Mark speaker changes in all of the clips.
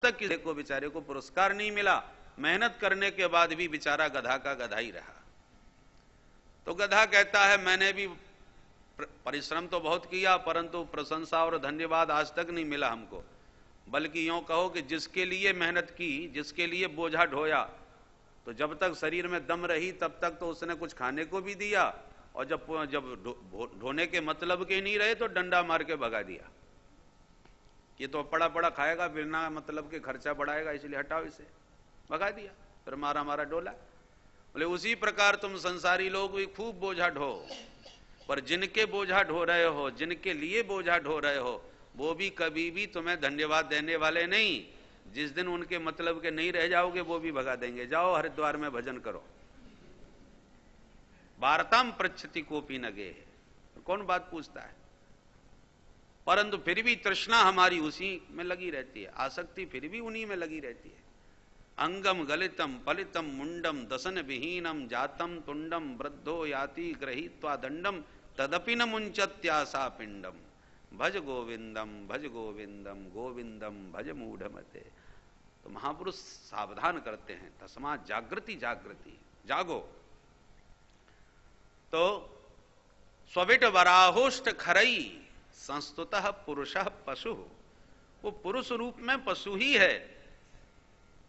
Speaker 1: तक किसी को बेचारे को पुरस्कार नहीं मिला, मेहनत करने के बाद भी बेचारा गधा का गधा ही रहा। तो गधा कहता है मैंने भी परिश्रम तो बहुत किया, परंतु प्रशंसा और धन्यवाद आज तक नहीं मिला हमको। बल्कि यूं कहो कि जिसके लिए मेहनत की, जिसके लिए बोझा ढोया, तो जब तक शरीर में दम रही तब तक तो उसने कुछ खाने को भी दिया, और जब ढोने के मतलब के नहीं रहे तो डंडा मार के भगा दिया। ये तो पड़ा पड़ा खाएगा, बिना मतलब के खर्चा बढ़ाएगा, इसलिए हटाओ इसे, भगा दिया, फिर मारा मारा डोला। बोले उसी प्रकार तुम संसारी लोग भी खूब बोझा ढो, पर जिनके बोझा ढो रहे हो, जिनके लिए बोझा ढो रहे हो, वो भी कभी भी तुम्हें धन्यवाद देने वाले नहीं। जिस दिन उनके मतलब के नहीं रह जाओगे वो भी भगा देंगे। जाओ हरिद्वार में भजन करो। वार्ताम पृच्छति कोपी नगे, कौन बात पूछता है। परंतु फिर भी तृष्णा हमारी उसी में लगी रहती है, आसक्ति फिर भी उन्हीं में लगी रहती है। अंगम गलितम पलितम मुंडम दसन विहीनम जातम तुंडम वृद्धो याति गृहीत्वा दंडम तदपि न मुंचत्यासा पिंडम भज गोविंदम गोविंदम भज मूढ़मते। तो महापुरुष सावधान करते हैं, तस्मात् जागृति जागृति, जागो। तो स्विट वराहोष्ट खरई संस्तुतः पुरुषः पशु, वो पुरुष रूप में पशु ही है,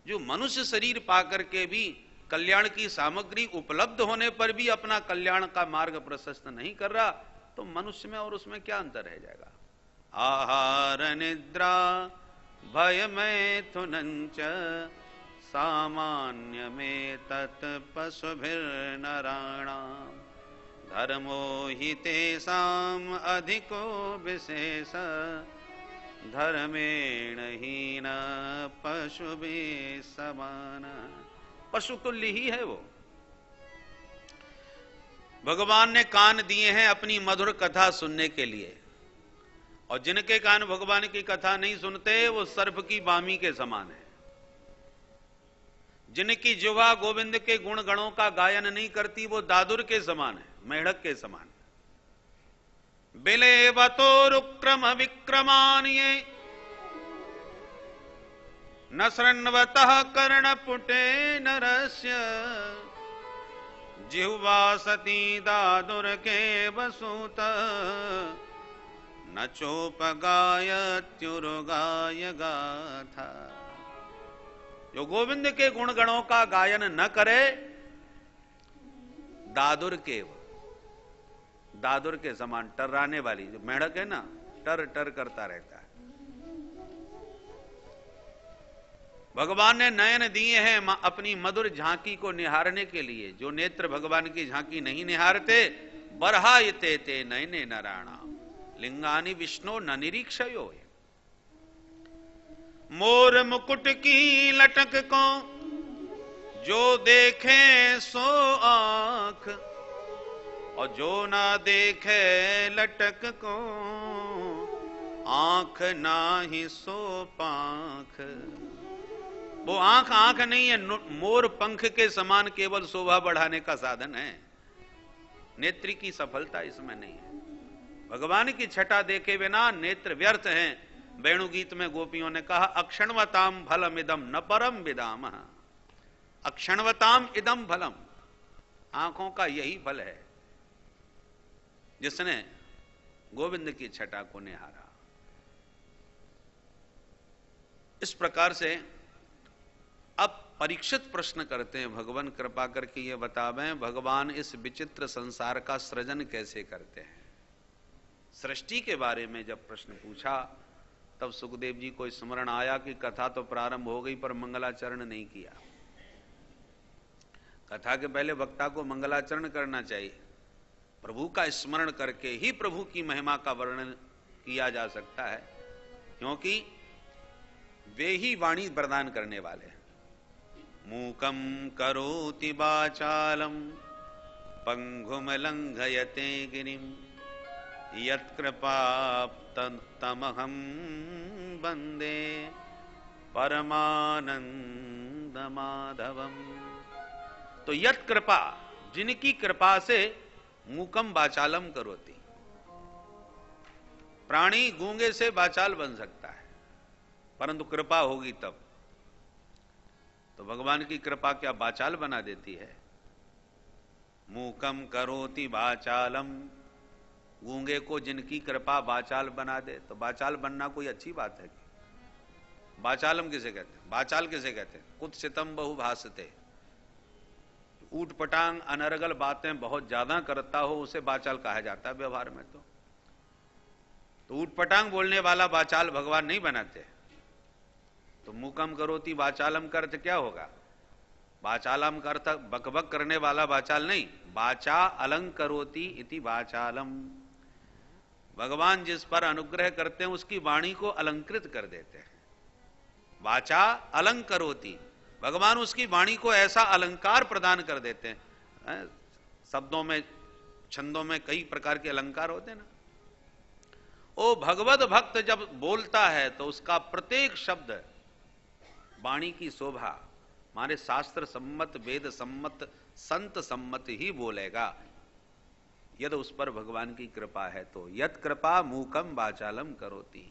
Speaker 1: जो मनुष्य शरीर पाकर के भी कल्याण की सामग्री उपलब्ध होने पर भी अपना कल्याण का मार्ग प्रशस्त नहीं कर रहा, तो मनुष्य में और उसमें क्या अंतर रह जाएगा। आहार निद्रा भय मैथुनंच सामान्य में तत् पशुभिर्नराणाम् धर्मो हि तेषाम् अधिको विशेष धर्मेण हीन पशुभिः समान। पशु तुल्य ही है वो। भगवान ने कान दिए हैं अपनी मधुर कथा सुनने के लिए, और जिनके कान भगवान की कथा नहीं सुनते वो सर्प की वामी के समान है। जिनकी जिह्वा गोविंद के गुण गणों का गायन नहीं करती वो दादुर के समान है, मेढक के समान। बिलेवतोरुक्रम विक्रमान्ये न शृण्वतः कर्णपुटे नरस्य जिह्वा सती दादुर के वसुत न चोपगायत्युरुगाय गाथा। जो गोविंद के गुण गणों का गायन न करे, दादुर के समान, टर्राने वाली जो मेढक है ना, टर टर करता रहता है। भगवान ने नयन दिए हैं अपनी मधुर झांकी को निहारने के लिए। जो नेत्र भगवान की झांकी नहीं निहारते, बरहायते ते नयने नराणा लिंगानि विष्णु न निरीक्षयो। मोर मुकुट की लटक को जो देखे सो आंख, और जो ना देखे लटक को आंख ना ही सो पांख। वो आंख आंख नहीं है, मोर पंख के समान केवल शोभा बढ़ाने का साधन है। नेत्र की सफलता इसमें नहीं है। भगवान की छटा देखे बिना नेत्र व्यर्थ हैं। वेणु गीत में गोपियों ने कहा अक्षणवताम फलम इदम न परम विदाम। अक्षणवताम इदम फलम, आंखों का यही फल है जिसने गोविंद की छटा को निहारा। इस प्रकार से अब परीक्षित प्रश्न करते हैं, भगवान कृपा करके ये बतावें भगवान इस विचित्र संसार का सृजन कैसे करते हैं। सृष्टि के बारे में जब प्रश्न पूछा तब सुखदेव जी को स्मरण आया कि कथा तो प्रारंभ हो गई पर मंगलाचरण नहीं किया। कथा के पहले वक्ता को मंगलाचरण करना चाहिए। प्रभु का स्मरण करके ही प्रभु की महिमा का वर्णन किया जा सकता है, क्योंकि वे ही वाणी प्रदान करने वाले हैं। मूकम करोति वाचालम पंगुम लंघयते गिरिम यत्कृपाप्तमहं वंदे परमानंद माधवम। तो यत्कृपा, जिनकी कृपा से मूकम वाचालम करोति, प्राणी गूंगे से वाचाल बन सकता है, परंतु कृपा होगी तब। तो भगवान की कृपा क्या वाचाल बना देती है? मूकम करोति वाचालम, गूंगे को जिनकी कृपा वाचाल बना दे, तो वाचाल बनना कोई अच्छी बात है? वाचालम किसे कहते हैं? वाचाल किसे कहते हैं? कुत्सितम बहु भासते, ऊट पटांग अनर्गल बातें बहुत ज्यादा करता हो उसे वाचाल कहा जाता है व्यवहार में। तो ऊट पटांग बोलने वाला वाचाल भगवान नहीं बनाते। तो मूकम करोति वाचालम का अर्थ क्या होगा? वाचालम का अर्थ बकबक करने वाला वाचाल नहीं, वाचा अलंकरोति इति वाचालम। भगवान जिस पर अनुग्रह करते हैं उसकी वाणी को अलंकृत कर देते हैं। वाचा अलंकरोति, भगवान उसकी वाणी को ऐसा अलंकार प्रदान कर देते हैं। शब्दों में, छंदों में कई प्रकार के अलंकार होते हैं ना। ओ भगवत भक्त जब बोलता है तो उसका प्रत्येक शब्द वाणी की शोभा, हमारे शास्त्र सम्मत, वेद सम्मत, संत सम्मत ही बोलेगा, यदि उस पर भगवान की कृपा है तो। यत कृपा मूकम वाचालम करोति,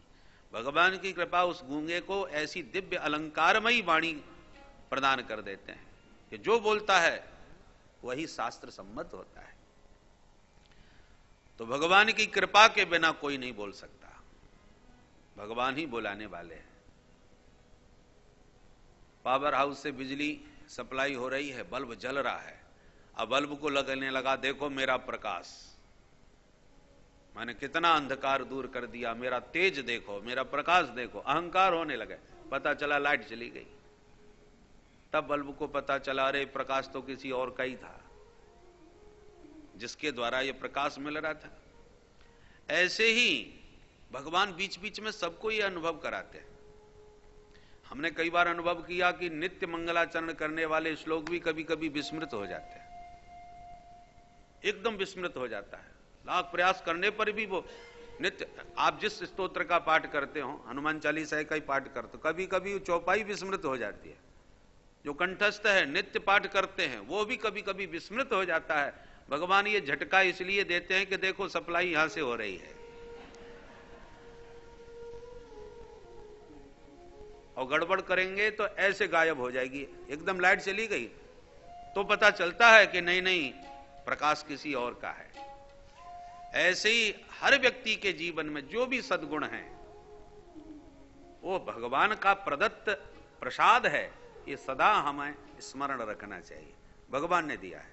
Speaker 1: भगवान की कृपा उस गूंगे को ऐसी दिव्य अलंकारमयी वाणी प्रदान कर देते हैं कि जो बोलता है वही शास्त्र सम्मत होता है। तो भगवान की कृपा के बिना कोई नहीं बोल सकता, भगवान ही बुलाने वाले हैं। पावर हाउस से बिजली सप्लाई हो रही है, बल्ब जल रहा है, अब बल्ब को लगने लगा देखो मेरा प्रकाश, मैंने कितना अंधकार दूर कर दिया, मेरा तेज देखो, मेरा प्रकाश देखो, अहंकार होने लगे। पता चला लाइट चली गई, तब बल्ब को पता चला अरे प्रकाश तो किसी और का ही था जिसके द्वारा ये प्रकाश मिल रहा था। ऐसे ही भगवान बीच बीच में सबको ये अनुभव कराते हैं। हमने कई बार अनुभव किया कि नित्य मंगलाचरण करने वाले श्लोक भी कभी कभी विस्मृत हो जाते हैं, एकदम विस्मृत हो जाता है। लाख प्रयास करने पर भी वो नित्य, आप जिस स्तोत्र का पाठ करते हो, हनुमान चालीसा का ही पाठ करते हो, कभी कभी चौपाई विस्मृत हो जाती है। जो कंठस्थ है, नित्य पाठ करते हैं, वो भी कभी कभी विस्मृत हो जाता है। भगवान ये झटका इसलिए देते हैं कि देखो सप्लाई यहां से हो रही है, और गड़बड़ करेंगे तो ऐसे गायब हो जाएगी। एकदम लाइट चली गई तो पता चलता है कि नहीं नहीं प्रकाश किसी और का है। ऐसे ही हर व्यक्ति के जीवन में जो भी सद्गुण हैं वो भगवान का प्रदत्त प्रसाद है, ये सदा हमें स्मरण रखना चाहिए, भगवान ने दिया है।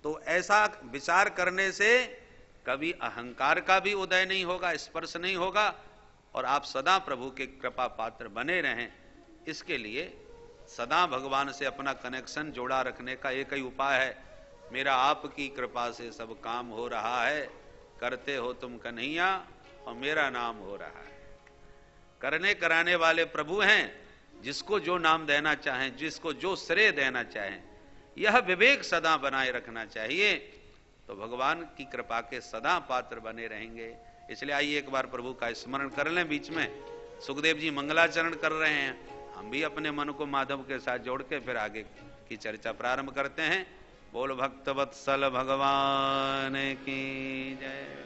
Speaker 1: तो ऐसा विचार करने से कभी अहंकार का भी उदय नहीं होगा, स्पर्श नहीं होगा, और आप सदा प्रभु के कृपा पात्र बने रहें। इसके लिए सदा भगवान से अपना कनेक्शन जोड़ा रखने का एक ही उपाय है, मेरा आपकी कृपा से सब काम हो रहा है, करते हो तुम कन्हैया और मेरा नाम हो रहा है। करने कराने वाले प्रभु हैं, जिसको जो नाम देना चाहें, जिसको जो श्रेय देना चाहें, यह विवेक सदा बनाए रखना चाहिए, तो भगवान की कृपा के सदा पात्र बने रहेंगे। इसलिए आइए एक बार प्रभु का स्मरण कर लें। बीच में सुखदेव जी मंगलाचरण कर रहे हैं, हम भी अपने मन को माधव के साथ जोड़ के फिर आगे की चर्चा प्रारंभ करते हैं। बोल भक्तवत्सल भगवान की जय।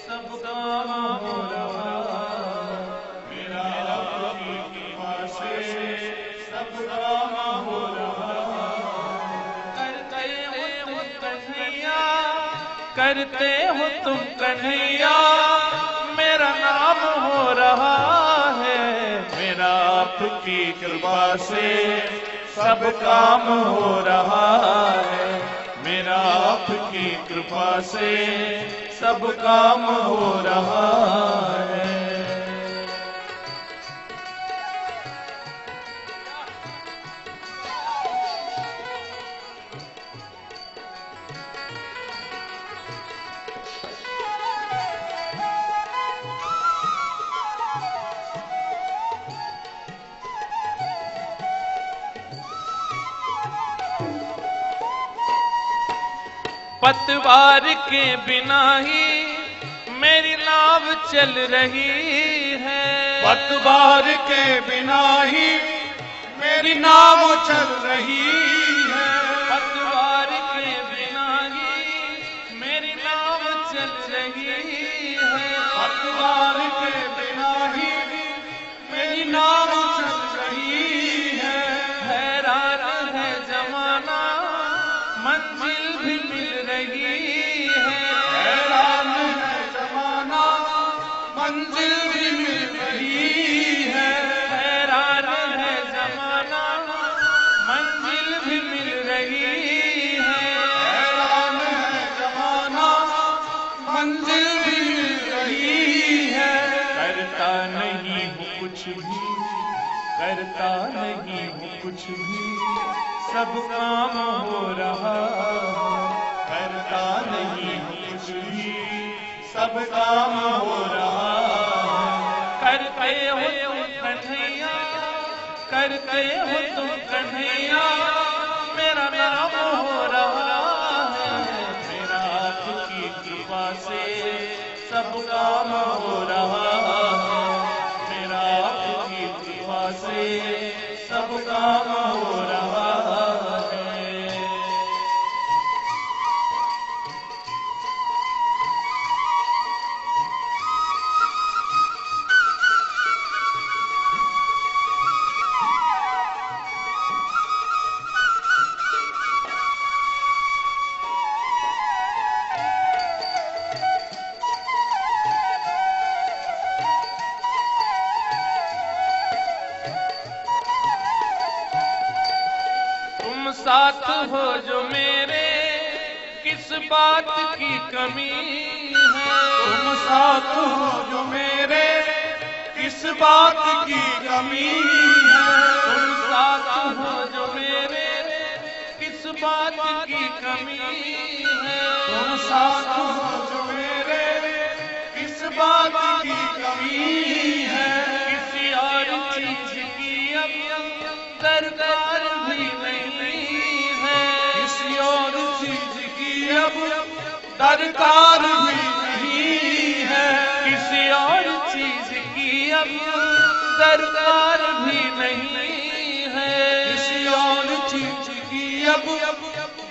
Speaker 2: सब काम हो रहा करते हो तुम कन्हैया मेरा नाम हो रहा है। मेरा आपकी कृपा से सब काम हो रहा है। मेरा आपकी कृपा से सब काम हो रहा है। पतवार के बिना ही मेरी नाव चल रही है।
Speaker 3: पतवार के बिना ही मेरी नाव चल रही है।
Speaker 2: पतवार के बिना ही मेरी नाव चल रही है।
Speaker 3: पतवार के बिना ही मेरी नाव चल रही है।
Speaker 2: हैरान है जमाना मंजिल भी मिल रही है।
Speaker 3: हैरान है जमाना मंजिल भी मिल रही है।
Speaker 2: हैरान है जमाना मंजिल भी मिल रही है।
Speaker 3: हैरान है जमाना मंजिल भी मिल रही है।
Speaker 2: करता नहीं हूँ कुछ भी, करता नहीं हूँ कुछ भी, सब काम हो रहा है।
Speaker 3: करता नहीं हूँ कुछ भी, सब काम हो रहा है।
Speaker 2: करते हो तुम कन्हैया, करते हो तुम कन्हैया मेरा नाम हो रहा है। मेरा आपकी कृपा से सब काम हो रहा है। मेरा आपकी कृपा से सब काम हो रहा है। तुम साथ हो जो मेरे, किस बात की कमी है।
Speaker 3: तुम साथ हो जो मेरे, किस बात की कमी है।
Speaker 2: तुम साथ हो जो मेरे, किस बात की कमी है।
Speaker 3: तुम साथ हो जो मेरे, किस बात की कमी है।
Speaker 2: किसी और चीज की अब दरकार भी नहीं है।
Speaker 3: किसी और चीज की अब दरकार भी नहीं है।
Speaker 2: किसी और चीज की अब दरकार भी नहीं है।
Speaker 3: किसी और चीज की अब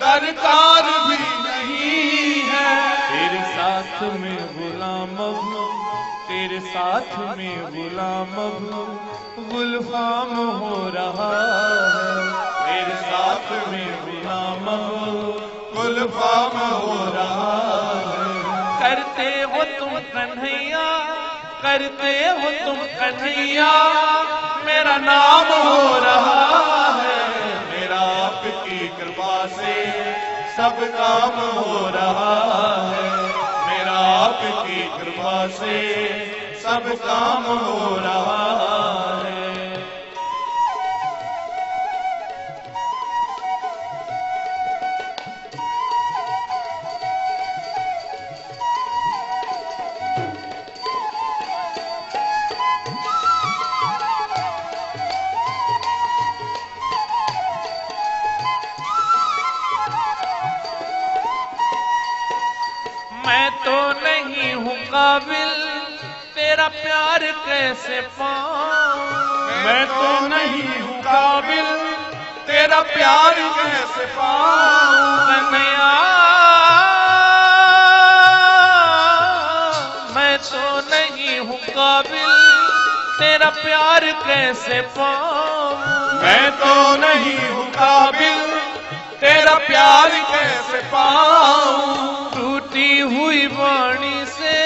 Speaker 3: दरकार भी नहीं है।
Speaker 2: तेरे साथ में गुलाम अब, तेरे साथ में गुलाम अब गुलफाम हो रहा है।
Speaker 3: तेरे साथ में गुलाम गुलफाम हो रहा है।
Speaker 2: करते हो तुम कन्हैया, करते हो तुम कन्हैया मेरा नाम हो रहा है।
Speaker 3: मेरा आपकी कृपा से सब काम हो रहा है। मेरा आपकी कृपा से सब काम हो रहा है।
Speaker 2: मैं तो नहीं हूँ काबिल तेरा प्यार कैसे पाऊं।
Speaker 3: मैं तो नहीं हूँ काबिल तेरा प्यार कैसे पाऊं।
Speaker 2: कन्हैया मैं तो नहीं हूँ काबिल तेरा प्यार कैसे पाऊं।
Speaker 3: मैं तो नहीं हूँ काबिल तेरा प्यार कैसे पाऊं।
Speaker 2: टूटी टूटी हुई वाणी से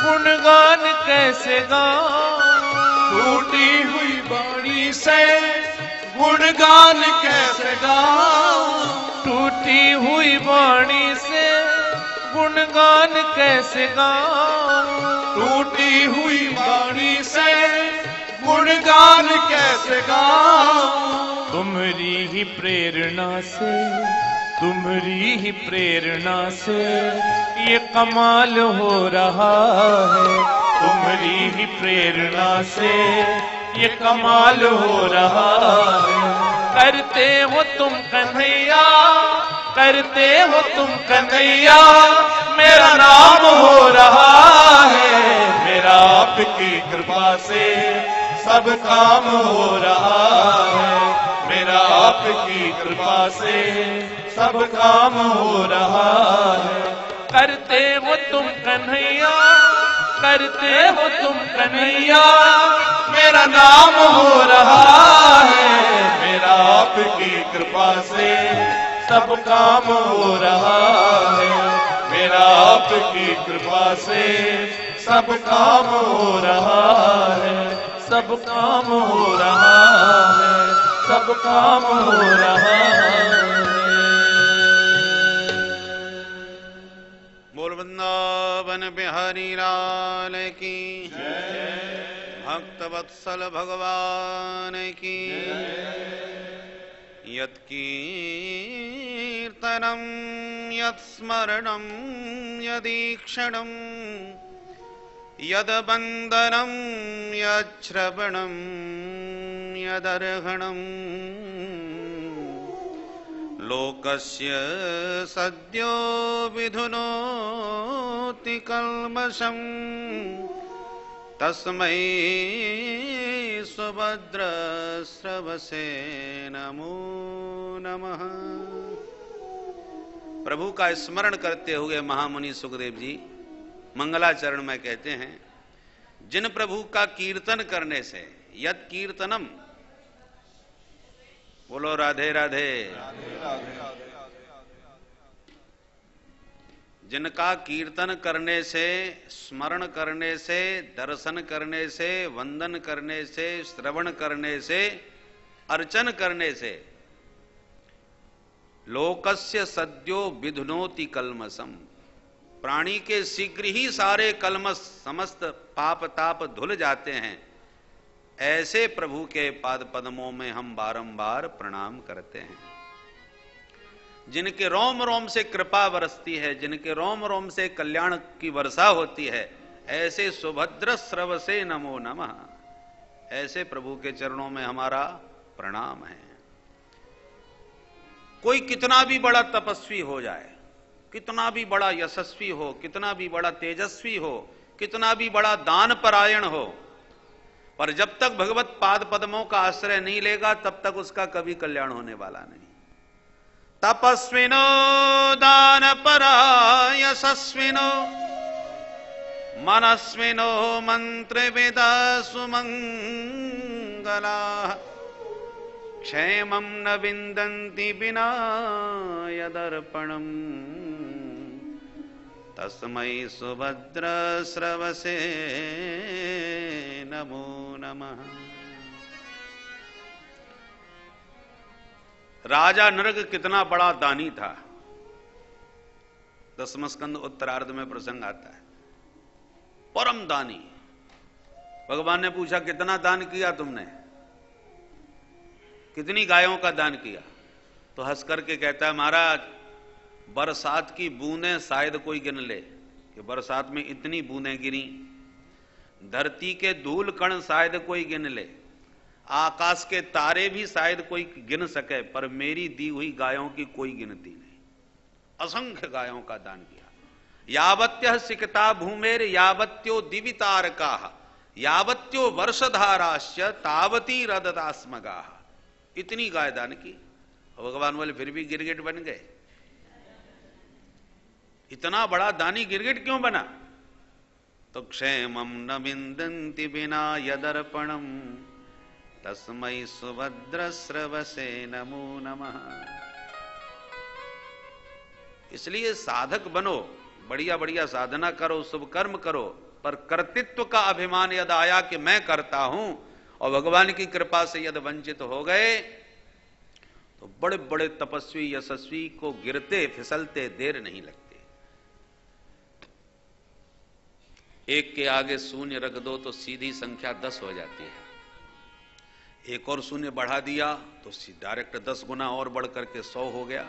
Speaker 2: गुणगान कैसे गाऊं,
Speaker 3: टूटी हुई वाणी से गुणगान कैसे गाऊं,
Speaker 2: टूटी हुई वाणी से गुणगान कैसे गाऊं,
Speaker 3: टूटी हुई वाणी से गुणगान कैसे गाऊं।
Speaker 2: तुम्हारी ही प्रेरणा से, तुम्हारी ही प्रेरणा से ये कमाल हो रहा है, तुम्हारी ही प्रेरणा से ये कमाल हो रहा है। करते हो तुम कन्हैया, करते हो तुम कन्हैया, मेरा नाम हो रहा है,
Speaker 3: मेरा आपकी कृपा से सब काम हो रहा है, मेरा आपकी कृपा से सब काम हो रहा है।
Speaker 2: करते हो तुम कन्हैया, करते हो तुम कन्हैया,
Speaker 3: मेरा नाम हो रहा है, मेरा आपकी कृपा से सब काम हो रहा है, मेरा आपकी कृपा से सब काम हो रहा है, सब काम हो रहा है, सब काम हो रहा है।
Speaker 1: बोल वृंदावन बिहारी लाल की, भक्त वत्सल भगवान की। यत् कीर्तनं यत् स्मरणं यदीक्षणं यद्वन्दनं यच्छ्रवणं यदर्हणं लोकस्य सद्यो विधुनोति कल्मषं तस्मै सुभद्रस्रवसे नमो नमः। प्रभु का स्मरण करते हुए महामुनि सुखदेव जी मंगलाचरण में कहते हैं, जिन प्रभु का कीर्तन करने से, यत् कीर्तनम, बोलो राधे राधे, जिनका कीर्तन करने से, स्मरण करने से, दर्शन करने से, वंदन करने से, श्रवण करने से, अर्चन करने से लोकस्य सद्यो विधुनोति कल्मषम, प्राणी के शीघ्र ही सारे कल्मष, समस्त पाप ताप धुल जाते हैं। ऐसे प्रभु के पाद पद्मों में हम बारंबार प्रणाम करते हैं। जिनके रोम रोम से कृपा बरसती है, जिनके रोम रोम से कल्याण की वर्षा होती है, ऐसे सुभद्र स्रव से नमो नमः, ऐसे प्रभु के चरणों में हमारा प्रणाम है। कोई कितना भी बड़ा तपस्वी हो जाए, कितना भी बड़ा यशस्वी हो, कितना भी बड़ा तेजस्वी हो, कितना भी बड़ा दान परायण हो, पर जब तक भगवत पाद पद्मों का आश्रय नहीं लेगा तब तक उसका कभी कल्याण होने वाला नहीं। तपस्विनो दान परा यशस्विनो मनस्विनो मंत्र वेदा सुमंगला क्षेमं न विन्दन्ति विना यदर्पणम् तस्मै सुभद्र स्रवसे नमो नमः। राजा नृग कितना बड़ा दानी था, दसम स्कंद उत्तरार्ध में प्रसंग आता है। परम दानी। भगवान ने पूछा, कितना दान किया तुमने, कितनी गायों का दान किया? तो हंस करके कहता है, महाराज बरसात की बूंदें शायद कोई गिन ले कि बरसात में इतनी बूंदें गिरी, धरती के धूल कण शायद कोई गिन ले, आकाश के तारे भी शायद कोई गिन सके, पर मेरी दी हुई गायों की कोई गिनती नहीं। असंख्य गायों का दान किया। यावत्य सिकता भूमेर यावत्यो दिवितारकाः यावत्यो वर्षधाराश्च तावती रददास्मगाः। इतनी गाय दान की। भगवान बोले फिर भी गिरगिट बन गए। इतना बड़ा दानी गिरगिट क्यों बना? तो क्षेमं न विन्दन्ति विना यदर्पणम् तस्मै सुभद्र स्रवसे नमो नमः। इसलिए साधक बनो, बढ़िया बढ़िया साधना करो, शुभ कर्म करो, पर कर्तृत्व का अभिमान यदि आया कि मैं करता हूं और भगवान की कृपा से यदि वंचित हो गए तो बड़े बड़े तपस्वी यशस्वी को गिरते फिसलते देर नहीं लगती। एक के आगे शून्य रख दो तो सीधी संख्या 10 हो जाती है। एक और शून्य बढ़ा दिया तो डायरेक्ट 10 गुना और बढ़ करके 100 हो गया।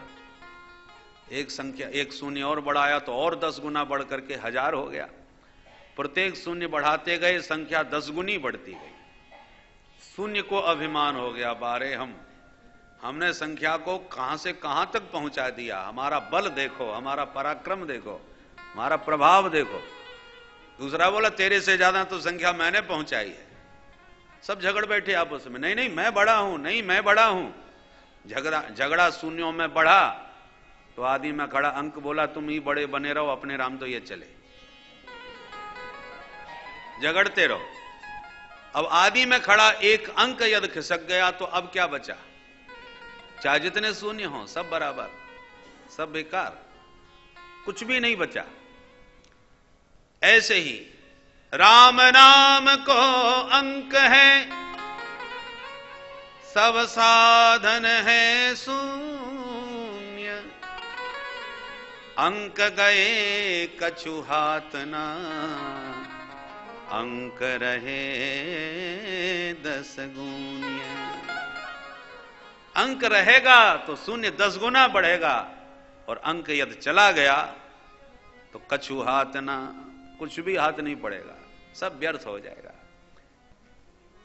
Speaker 1: एक शून्य और बढ़ाया तो और 10 गुना बढ़ करके 1000 हो गया। प्रत्येक शून्य बढ़ाते गए संख्या 10 गुनी बढ़ती गई। शून्य को अभिमान हो गया, बारे हमने संख्या को कहां से कहां तक पहुंचा दिया। हमारा बल देखो, हमारा पराक्रम देखो, हमारा प्रभाव देखो। दूसरा बोला तेरे से ज्यादा तो संख्या मैंने पहुंचाई है। सब झगड़ बैठे आपस में, नहीं नहीं मैं बड़ा हूं, नहीं मैं बड़ा हूं। झगड़ा शून्यों में बढ़ा तो आदि में खड़ा अंक बोला तुम ही बड़े बने रहो, अपने राम तो ये चले। झगड़ते रहो। अब आदि में खड़ा एक अंक यदि खिसक गया तो अब क्या बचा? चाहे जितने शून्य हो सब बराबर, सब बेकार, कुछ भी नहीं बचा। ऐसे ही राम नाम को अंक है, सब साधन है शून्य। अंक गए कछु हाथ ना, अंक रहे 10 गुण्य। अंक रहेगा तो शून्य 10 गुना बढ़ेगा, और अंक यदि चला गया तो कछु हाथ ना, कुछ भी हाथ नहीं पड़ेगा, सब व्यर्थ हो जाएगा।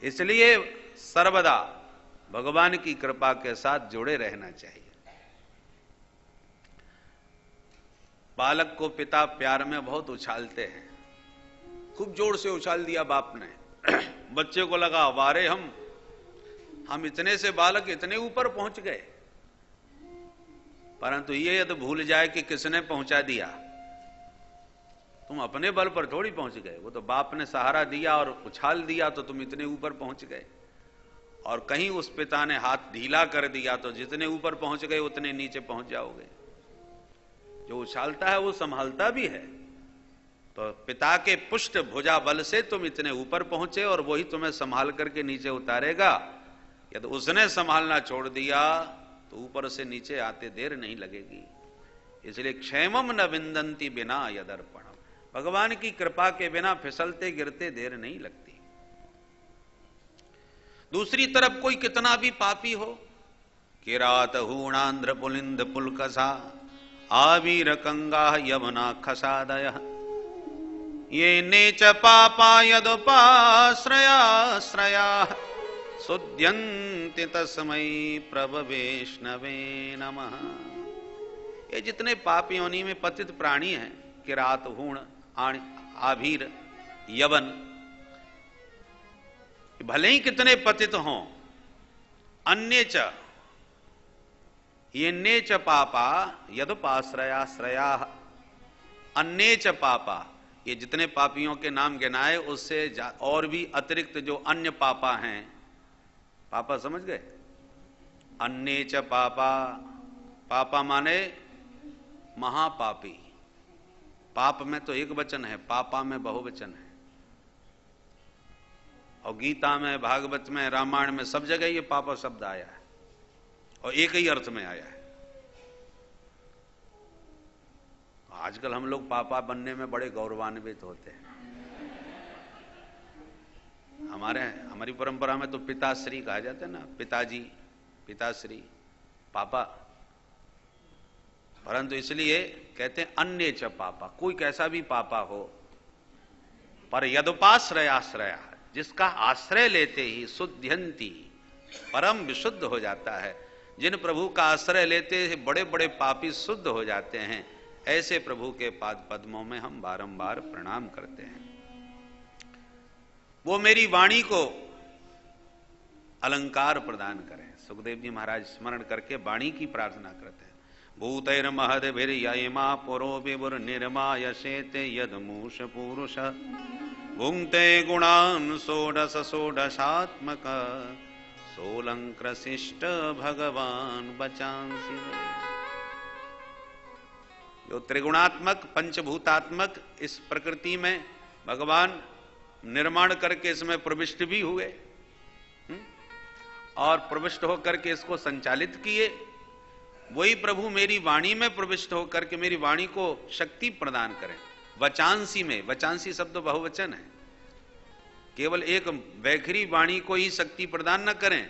Speaker 1: इसलिए सर्वदा भगवान की कृपा के साथ जुड़े रहना चाहिए। बालक को पिता प्यार में बहुत उछालते हैं। खूब जोर से उछाल दिया बाप ने, बच्चे को लगा वारे हम इतने से बालक इतने ऊपर पहुंच गए। परंतु ये यदि भूल जाए कि किसने पहुंचा दिया, तुम अपने बल पर थोड़ी पहुंच गए, वो तो बाप ने सहारा दिया और उछाल दिया तो तुम इतने ऊपर पहुंच गए। और कहीं उस पिता ने हाथ ढीला कर दिया तो जितने ऊपर पहुंच गए उतने नीचे पहुंच जाओगे। जो उछालता है वो संभालता भी है। तो पिता के पुष्ट भुजा बल से तुम इतने ऊपर पहुंचे और वही तुम्हें संभाल करके नीचे उतारेगा। यदि उसने संभालना छोड़ दिया तो ऊपर से नीचे आते देर नहीं लगेगी। इसलिए क्षेमम न विंदंती बिना यदर्पणम, भगवान की कृपा के बिना फिसलते गिरते देर नहीं लगती। दूसरी तरफ कोई कितना भी पापी हो, किरात हूणांध्र पुलिंद पुलकसा आवीर कंगा यमुना खसादय, ये नेच पापा यदुपाश्रया सुध्यन्ति तस्मै प्रभ वैष्णवे नमः। ये जितने पाप योनि में पतित प्राणी हैं, किरात हूण आभीर यवन, भले ही कितने पतित हों, अन्य च ये नेच पापा यदुपाश्रया, अन्य च पापा, ये जितने पापियों के नाम गिनाए उससे और भी अतिरिक्त जो अन्य पापा हैं, पापा समझ गए? अन्य च पापा, पापा माने महापापी। पाप में तो एक वचन है, पापा में बहुवचन है। और गीता में, भागवत में, रामायण में, सब जगह ये पापा शब्द आया है और एक ही अर्थ में आया है। आजकल हम लोग पापा बनने में बड़े गौरवान्वित होते हैं। हमारी परंपरा में तो पिताश्री कहा जाता है ना, पिताजी, पिताश्री, पापा। परंतु इसलिए कहते हैं अन्य च पापा, कोई कैसा भी पापा हो, पर यदुपाश्रयाश्रया, जिसका आश्रय लेते ही शुद्ध्यंती, परम विशुद्ध हो जाता है। जिन प्रभु का आश्रय लेते ही बड़े बड़े पापी शुद्ध हो जाते हैं, ऐसे प्रभु के पाद पद्मों में हम बारंबार प्रणाम करते हैं। वो मेरी वाणी को अलंकार प्रदान करें। सुखदेव जी महाराज स्मरण करके वाणी की प्रार्थना करते हैं। भूतैर महद्भिर्ययिमा पुरो विभुर निर्मायसेते यदमूष पुरुष भुंक्ते गुणान् षोडश षोडशात्मक सोलंकृशिष्ट भगवान बचांसि। जो त्रिगुणात्मक पंचभूतात्मक इस प्रकृति में भगवान निर्माण करके इसमें प्रविष्ट भी हुए और प्रविष्ट होकर के इसको संचालित किए। वही प्रभु मेरी वाणी में प्रविष्ट होकर के मेरी वाणी को शक्ति प्रदान करें। वचांसी में, वचांसी शब्द बहुवचन है, केवल एक वैखरी वाणी को ही शक्ति प्रदान न करें,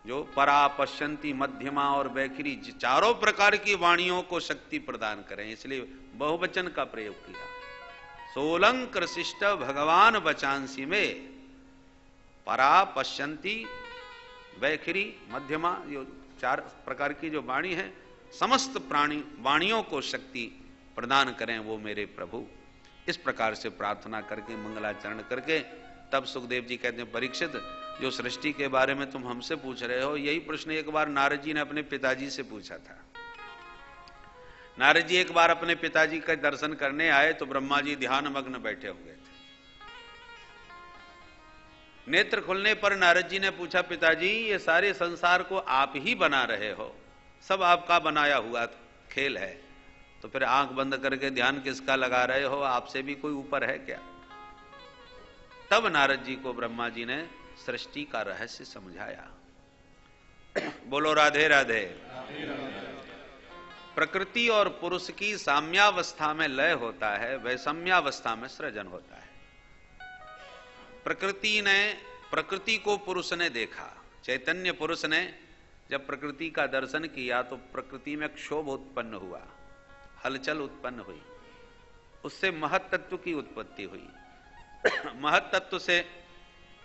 Speaker 1: जो परा, पश्यंती, मध्यमा और वैखरी चारों प्रकार की वाणियों को शक्ति प्रदान करें, इसलिए बहुवचन का प्रयोग किया। सोलंकर शिष्ट भगवान वचांसी में परा, पश्यंती, वैखरी, मध्यमा, जो चार प्रकार की जो वाणी है, समस्त प्राणी वाणियों को शक्ति प्रदान करें वो मेरे प्रभु। इस प्रकार से प्रार्थना करके मंगलाचरण करके तब सुखदेव जी कहते हैं, परीक्षित जो सृष्टि के बारे में तुम हमसे पूछ रहे हो, यही प्रश्न एक बार नारद जी ने अपने पिताजी से पूछा था। नारद जी एक बार अपने पिताजी का दर्शन करने आए तो ब्रह्मा जी ध्यान मग्न बैठे हुए थे। नेत्र खुलने पर नारद जी ने पूछा, पिताजी ये सारे संसार को आप ही बना रहे हो, सब आपका बनाया हुआ खेल है, तो फिर आंख बंद करके ध्यान किसका लगा रहे हो, आपसे भी कोई ऊपर है क्या? तब नारद जी को ब्रह्मा जी ने सृष्टि का रहस्य समझाया। बोलो राधे राधे। प्रकृति और पुरुष की साम्यावस्था में लय होता है, वैषम्यावस्था में सृजन होता है। प्रकृति को पुरुष ने देखा, चैतन्य पुरुष ने जब प्रकृति का दर्शन किया तो प्रकृति में क्षोभ उत्पन्न हुआ, हलचल उत्पन्न हुई, उससे महत तत्व की उत्पत्ति हुई। महत तत्व से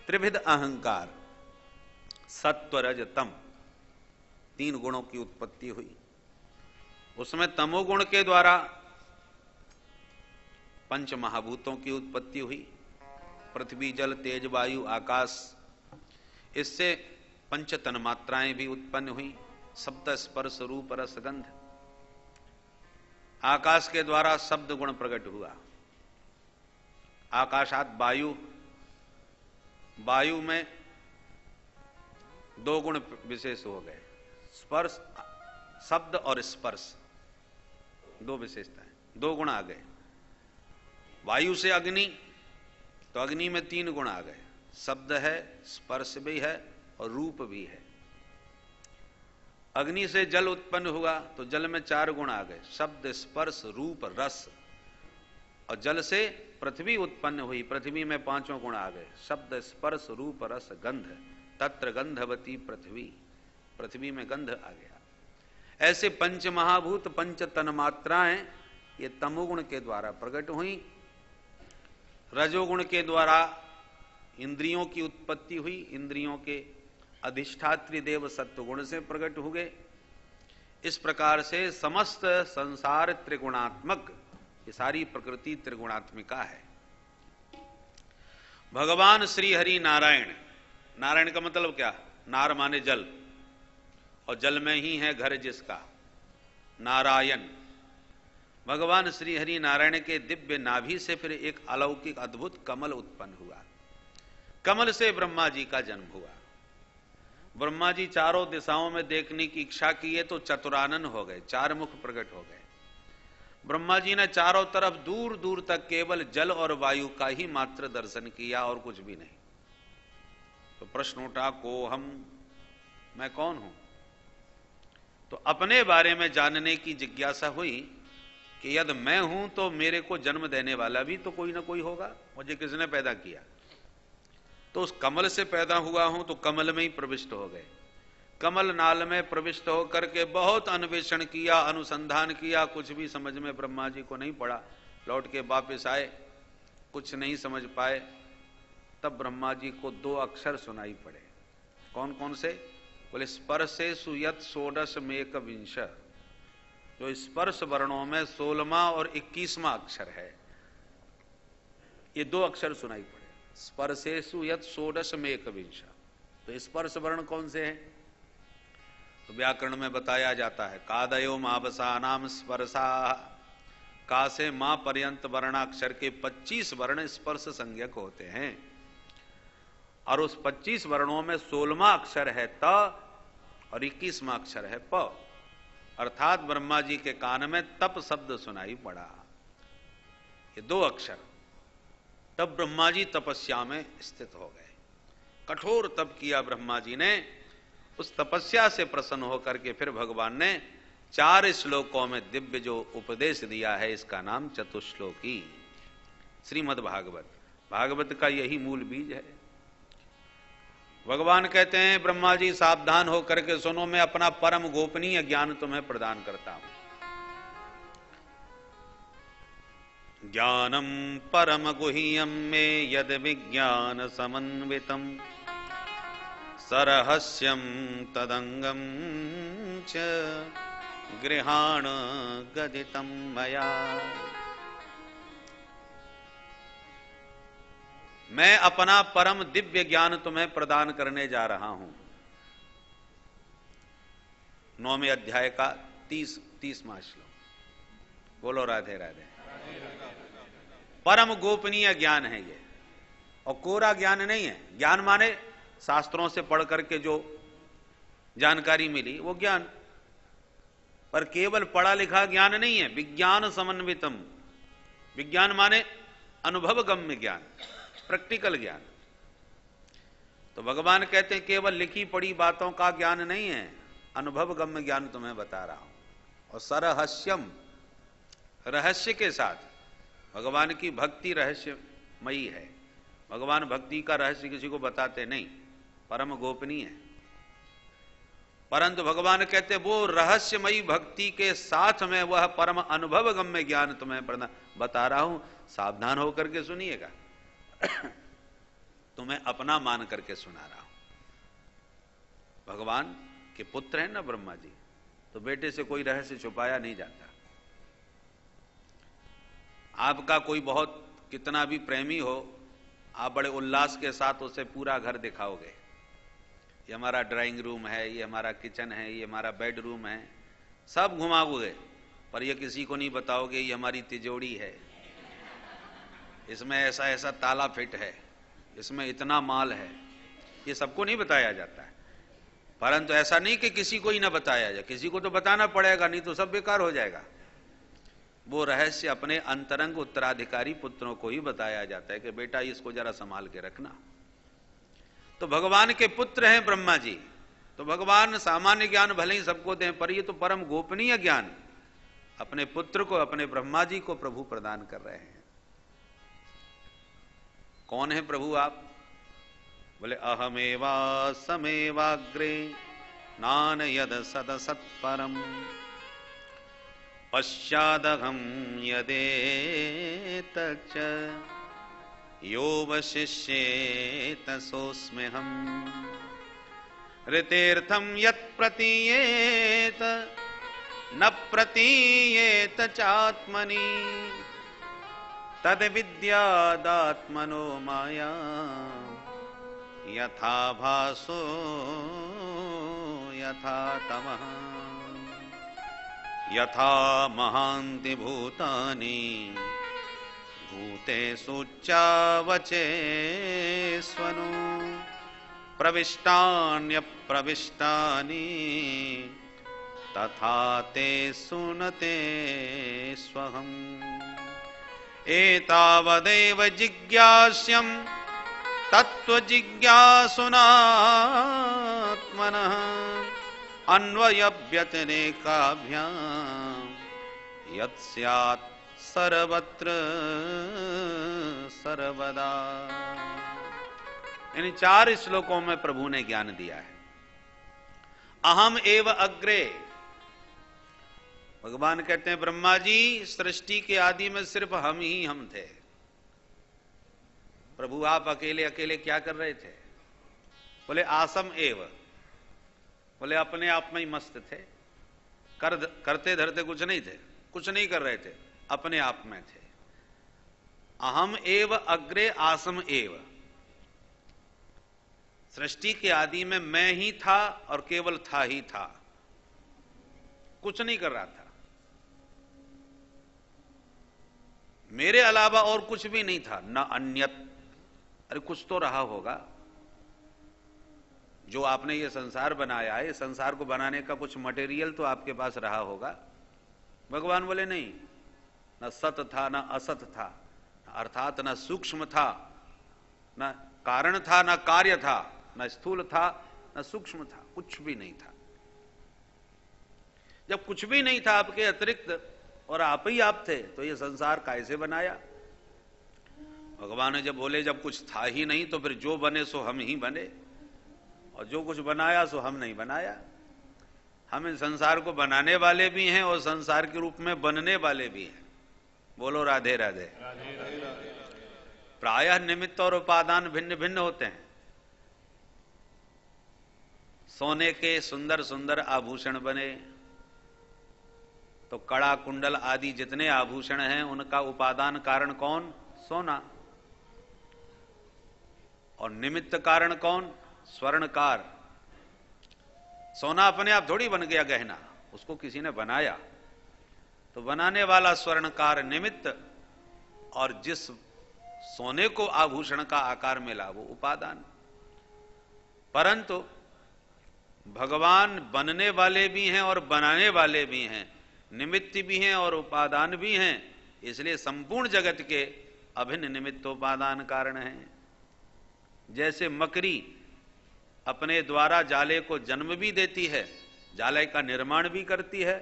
Speaker 1: त्रिविध अहंकार, सत्व, रज, तम, तीन गुणों की उत्पत्ति हुई। उसमें तमोगुण के द्वारा पंच महाभूतों की उत्पत्ति हुई, पृथ्वी, जल, तेज, वायु, आकाश। इससे पंच तन्मात्राएं भी उत्पन्न हुई, शब्द, स्पर्श, रूप, रस, गंध। आकाश के द्वारा शब्द गुण प्रकट हुआ। आकाशात वायु, वायु में दो गुण विशेष हो गए, स्पर्श, शब्द और स्पर्श, दो विशेषताएं, दो गुण आ गए। वायु से अग्नि, तो अग्नि में तीन गुण आ गए, शब्द है, स्पर्श भी है और रूप भी है। अग्नि से जल उत्पन्न हुआ तो जल में चार गुण आ गए, शब्द, स्पर्श, रूप, रस। और जल से पृथ्वी उत्पन्न हुई, पृथ्वी में पांचों गुण आ गए, शब्द, स्पर्श, रूप, रस, गंध। तत्र गंधवती पृथ्वी, पृथ्वी में गंध आ गया। ऐसे पंच महाभूत, पंच तन्मात्राएं ये तमोगुण के द्वारा प्रकट हुई। रजोगुण के द्वारा इंद्रियों की उत्पत्ति हुई, इंद्रियों के अधिष्ठात्री देव सत्वगुण से प्रकट हो गए। इस प्रकार से समस्त संसार त्रिगुणात्मक, ये सारी प्रकृति त्रिगुणात्मिका है। भगवान श्री हरि नारायण, नारायण का मतलब क्या? नार माने जल, और जल में ही है घर जिसका, नारायण। भगवान श्री हरि नारायण के दिव्य नाभि से फिर एक अलौकिक अद्भुत कमल उत्पन्न हुआ। कमल से ब्रह्मा जी का जन्म हुआ। ब्रह्मा जी चारों दिशाओं में देखने की इच्छा किए तो चतुरानन हो गए, चार मुख प्रकट हो गए। ब्रह्मा जी ने चारों तरफ दूर दूर तक केवल जल और वायु का ही मात्र दर्शन किया और कुछ भी नहीं। तो प्रश्न उठा, को हम, मैं कौन हूं? तो अपने बारे में जानने की जिज्ञासा हुई कि यदि मैं हूं तो मेरे को जन्म देने वाला भी तो कोई ना कोई होगा, मुझे किसने पैदा किया? तो उस कमल से पैदा हुआ हूं तो कमल में ही प्रविष्ट हो गए। कमल नाल में प्रविष्ट होकर के बहुत अन्वेषण किया, अनुसंधान किया, कुछ भी समझ में ब्रह्मा जी को नहीं पड़ा। लौट के वापस आए, कुछ नहीं समझ पाए। तब ब्रह्मा जी को दो अक्षर सुनाई पड़े। कौन कौन से? बोले स्पर्शे सुयत षोडश मेक विंश, जो स्पर्श वर्णों में 16वां और 21वां अक्षर है, ये दो अक्षर सुनाई पड़े। स्पर्शेषु यत् षोडश मेक विंश। तो स्पर्श वर्ण कौन से हैं? तो व्याकरण में बताया जाता है, कादयो मावसा नाम स्पर्शा, का से मां पर्यंत वर्णाक्षर के 25 वर्ण स्पर्श संज्ञक होते हैं। और उस 25 वर्णों में 16वां अक्षर है त और 21वां अक्षर है प। अर्थात ब्रह्मा जी के कान में तप शब्द सुनाई पड़ा। ये 2 अक्षर, तब ब्रह्मा जी तपस्या में स्थित हो गए। कठोर तप किया ब्रह्मा जी ने। उस तपस्या से प्रसन्न होकर के फिर भगवान ने 4 श्लोकों में दिव्य जो उपदेश दिया है, इसका नाम चतुश्लोकी श्रीमद् भागवत। भागवत का यही मूल बीज है। भगवान कहते हैं ब्रह्मा जी सावधान होकर के सुनो, मैं अपना परम गोपनीय ज्ञान तुम्हें प्रदान करता हूं। ज्ञानम परम गुह्यम में यद विज्ञान समन्वितम सरहस्यम तदंगम च गृहाण गदितम मया। मैं अपना परम दिव्य ज्ञान तुम्हें प्रदान करने जा रहा हूं। 9वें अध्याय का 30वां श्लोक। बोलो राधे राधे। परम गोपनीय ज्ञान है ये, और कोरा ज्ञान नहीं है। ज्ञान माने शास्त्रों से पढ़ करके जो जानकारी मिली वो ज्ञान, पर केवल पढ़ा लिखा ज्ञान नहीं है। विज्ञान समन्वितम, विज्ञान माने अनुभव गम्य ज्ञान, प्रैक्टिकल ज्ञान। तो भगवान कहते हैं केवल लिखी पढ़ी बातों का ज्ञान नहीं है, अनुभव गम्य ज्ञान तुम्हें बता रहा हूं। और सरहस्यम, रहस्य के साथ। भगवान की भक्ति रहस्यमयी है। भगवान भक्ति का रहस्य किसी को बताते नहीं, परम गोपनीय है। परंतु भगवान कहते वो रहस्यमयी भक्ति के साथ में वह परम अनुभव गम्य ज्ञान तुम्हें बता रहा हूं, सावधान होकर के सुनिएगा। तुम्हें अपना मान करके सुना रहा हूं। भगवान के पुत्र हैं ना ब्रह्मा जी, तो बेटे से कोई रहस्य छुपाया नहीं जाता। आपका कोई बहुत कितना भी प्रेमी हो, आप बड़े उल्लास के साथ उसे पूरा घर दिखाओगे। ये हमारा ड्राइंग रूम है, ये हमारा किचन है, ये हमारा बेडरूम है, सब घुमाओगे, पर ये किसी को नहीं बताओगे ये हमारी तिजोरी है, इसमें ऐसा ऐसा ताला फिट है, इसमें इतना माल है। ये सबको नहीं बताया जाता है। परंतु ऐसा नहीं कि किसी को ही ना बताया जाए, किसी को तो बताना पड़ेगा, नहीं तो सब बेकार हो जाएगा। वो रहस्य अपने अंतरंग उत्तराधिकारी पुत्रों को ही बताया जाता है कि बेटा इसको जरा संभाल के रखना। तो भगवान के पुत्र हैं ब्रह्मा जी, तो भगवान सामान्य ज्ञान भले ही सबको दें, पर ये तो परम गोपनीय ज्ञान अपने पुत्र को, अपने ब्रह्मा जी को प्रभु प्रदान कर रहे हैं। कौन है प्रभु आप? बोले अहमेवा समेवाग्रे नान यद सद सत्परम पश्चादहम यदेत यो वशिष्येत सोऽस्म्यहम् ऋतेर्थम यत् प्रतीयेत न प्रतीयेत चात्मनि तद विद्यादात्मनो माया यथा भासो यथा तमः यथा महान्ति भूतानि भूतेषु चावचेष्वनु प्रविष्टान्यप्रविष्टानि तथा ते सुनते स्वहम् एतावदेव जिज्ञास्यं तत्त्वजिज्ञासुनात्मनः अन्वयव्यतिरेकाभ्यां यत् स्यात् सर्वत्र सर्वदा। इन 4 श्लोकों में प्रभु ने ज्ञान दिया है। अहम एव अग्रे, भगवान कहते हैं ब्रह्मा जी सृष्टि के आदि में सिर्फ हम ही हम थे। प्रभु आप अकेले अकेले क्या कर रहे थे? बोले आसम एव, बोले अपने आप में ही मस्त थे, करते धरते कुछ नहीं थे, कुछ नहीं कर रहे थे, अपने आप में थे। अहम एव अग्रे आसम एव, सृष्टि के आदि में मैं ही था और केवल था ही था, कुछ नहीं कर रहा था। मेरे अलावा और कुछ भी नहीं था, न अन्यत। अरे कुछ तो रहा होगा, जो आपने ये संसार बनाया है, इस संसार को बनाने का कुछ मटेरियल तो आपके पास रहा होगा। भगवान बोले नहीं, न सत था न असत था, अर्थात न सूक्ष्म था, न कारण था, न कार्य था, न स्थूल था, न सूक्ष्म था, कुछ भी नहीं था। जब कुछ भी नहीं था आपके अतिरिक्त और आप ही आप थे, तो ये संसार कैसे बनाया? भगवान ने जब बोले जब कुछ था ही नहीं तो फिर जो बने सो हम ही बने, और जो कुछ बनाया सो हम नहीं बनाया। हम इस संसार को बनाने वाले भी हैं और संसार के रूप में बनने वाले भी हैं। बोलो राधे राधे। प्रायः निमित्त और उपादान भिन्न भिन्न होते हैं। सोने के सुंदर सुंदर आभूषण बने तो कड़ा कुंडल आदि जितने आभूषण हैं उनका उपादान कारण कौन? सोना। और निमित्त कारण कौन? स्वर्णकार। सोना अपने आप थोड़ी बन गया गहना, उसको किसी ने बनाया। तो बनाने वाला स्वर्णकार निमित्त, और जिस सोने को आभूषण का आकार मिला वो उपादान। परंतु भगवान बनने वाले भी हैं और बनाने वाले भी हैं, निमित्त भी हैं और उपादान भी हैं, इसलिए संपूर्ण जगत के अभिन्न निमित्तोपादान कारण हैं। जैसे मकड़ी अपने द्वारा जाले को जन्म भी देती है, जाले का निर्माण भी करती है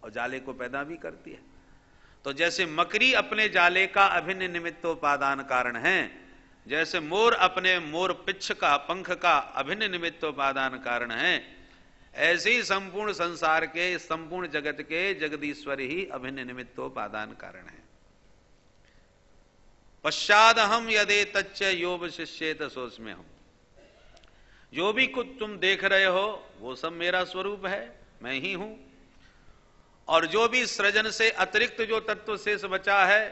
Speaker 1: और जाले को पैदा भी करती है, तो जैसे मकड़ी अपने जाले का अभिन्न निमित्तोपादान कारण है, जैसे मोर अपने मोर पिच्छ का पंख का अभिन्न निमित्तोपादान कारण है, ऐसे ही संपूर्ण संसार के संपूर्ण जगत के जगदीश्वर ही अभिन्न निमित्तोपादान कारण है। पश्चाद हम यदे तच्च योब शिष्येत सोचमें हम। जो भी कुछ तुम देख रहे हो वो सब मेरा स्वरूप है, मैं ही हूं। और जो भी सृजन से अतिरिक्त जो तत्व शेष बचा है,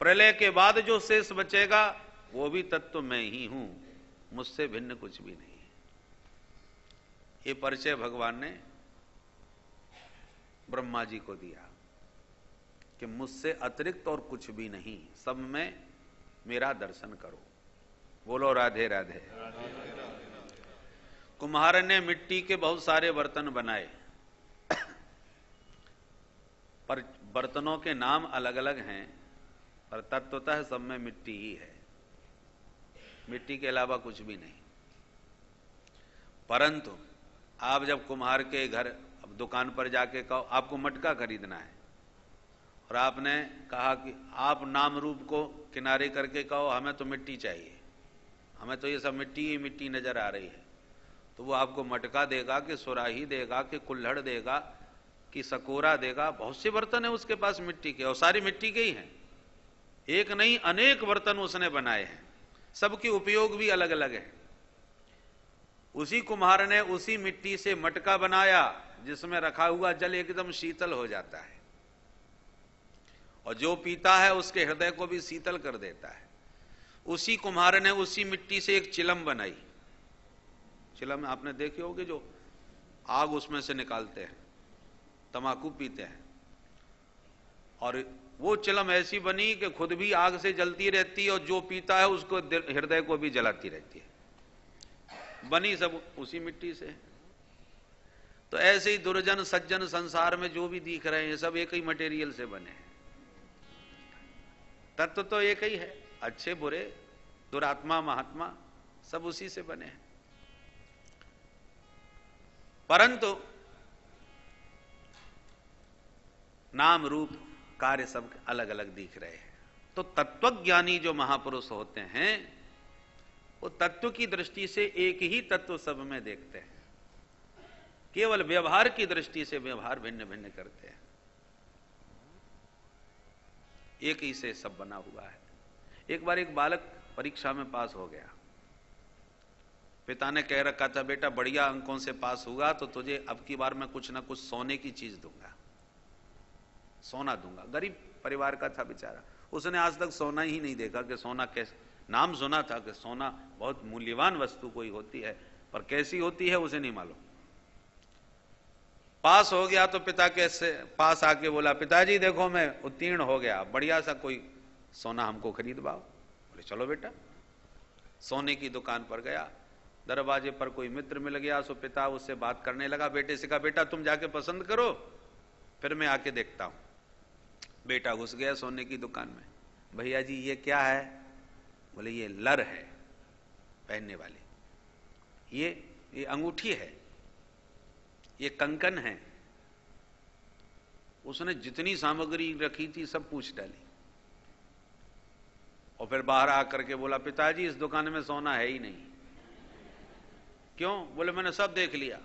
Speaker 1: प्रलय के बाद जो शेष बचेगा वो भी तत्व मैं ही हूं, मुझसे भिन्न कुछ भी नहीं। ये परिचय भगवान ने ब्रह्मा जी को दिया कि मुझसे अतिरिक्त और कुछ भी नहीं, सब में मेरा दर्शन करो। बोलो राधे राधे। कुम्हार ने मिट्टी के बहुत सारे बर्तन बनाए, पर बर्तनों के नाम अलग अलग हैं, पर तत्वतः सब में मिट्टी ही है, मिट्टी के अलावा कुछ भी नहीं। परंतु आप जब कुम्हार के घर अब दुकान पर जाके कहो आपको मटका खरीदना है, और आपने कहा कि आप नाम रूप को किनारे करके कहो हमें तो मिट्टी चाहिए, हमें तो ये सब मिट्टी ही मिट्टी नजर आ रही है, तो वो आपको मटका देगा कि सुराही देगा कि कुल्हड़ देगा कि सकोरा देगा। बहुत से बर्तन है उसके पास मिट्टी के, और सारी मिट्टी के ही हैं। एक नहीं अनेक बर्तन उसने बनाए हैं, सबके उपयोग भी अलग अलग है। उसी कुम्हार ने उसी मिट्टी से मटका बनाया जिसमें रखा हुआ जल एकदम शीतल हो जाता है, और जो पीता है उसके हृदय को भी शीतल कर देता है। उसी कुम्हार ने उसी मिट्टी से एक चिलम बनाई। चिलम आपने देखे होगे, जो आग उसमें से निकालते हैं, तंबाकू पीते हैं, और वो चिलम ऐसी बनी कि खुद भी आग से जलती रहती है और जो पीता है उसको हृदय को भी जलाती रहती है। बनी सब उसी मिट्टी से। तो ऐसे ही दुर्जन सज्जन संसार में जो भी दिख रहे हैं सब एक ही मटेरियल से बने हैं। तत्व तो एक ही है, अच्छे बुरे दुरात्मा महात्मा सब उसी से बने हैं। परंतु नाम रूप कार्य सब अलग अलग दिख रहे हैं। तो तत्वज्ञानी जो महापुरुष होते हैं वो तत्व की दृष्टि से एक ही तत्व सब में देखते हैं, केवल व्यवहार की दृष्टि से व्यवहार भिन्न भिन्न करते हैं। एक ही से सब बना हुआ है। एक बार एक बालक परीक्षा में पास हो गया, पिता ने कह रखा था बेटा बढ़िया अंकों से पास हुआ तो तुझे अब की बार मैं कुछ ना कुछ सोने की चीज दूंगा, सोना दूंगा। गरीब परिवार का था बेचारा, उसने आज तक सोना ही नहीं देखा कि सोना कैसे, नाम सुना था कि सोना बहुत मूल्यवान वस्तु कोई होती है, पर कैसी होती है उसे नहीं मालूम। पास हो गया तो पिता के पास आके बोला पिताजी देखो मैं उत्तीर्ण हो गया, बढ़िया सा कोई सोना हमको खरीदवाओ। बोले चलो बेटा। सोने की दुकान पर गया दरवाजे पर कोई मित्र मिल गया, सो पिता उससे बात करने लगा। बेटे से कहा, बेटा तुम जाके पसंद करो, फिर मैं आके देखता हूं। बेटा घुस गया सोने की दुकान में। भैया जी ये क्या है? बोले ये लर है पहनने वाली, ये अंगूठी है, ये कंकन है। उसने जितनी सामग्री रखी थी सब पूछ डाली और फिर बाहर आकर के बोला, पिताजी इस दुकान में सोना है ही नहीं। क्यों? बोले मैंने सब देख लिया,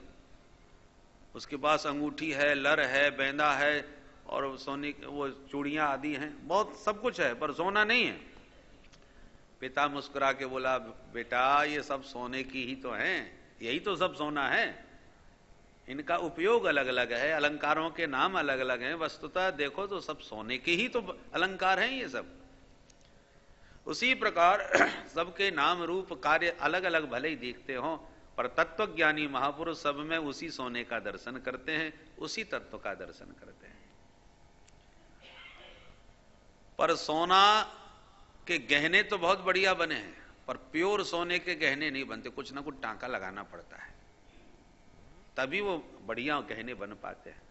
Speaker 1: उसके पास अंगूठी है, लर है, बेंदा है और सोने वो चूड़ियां आदि हैं, बहुत सब कुछ है, पर सोना नहीं है। पिता मुस्कुरा के बोला, बेटा ये सब सोने की ही तो हैं, यही तो सब सोना है, इनका उपयोग अलग अलग है, अलंकारों के नाम अलग अलग हैं, वस्तुतः देखो तो सब सोने के ही तो अलंकार हैं ये सब। उसी प्रकार सबके नाम रूप कार्य अलग अलग भले ही दिखते हों, पर तत्वज्ञानी महापुरुष सब में उसी सोने का दर्शन करते हैं, उसी तत्व का दर्शन करते हैं। पर सोना के गहने तो बहुत बढ़िया बने हैं, पर प्योर सोने के गहने नहीं बनते, कुछ ना कुछ टांका लगाना पड़ता है, तभी वो बढ़िया गहने बन पाते हैं।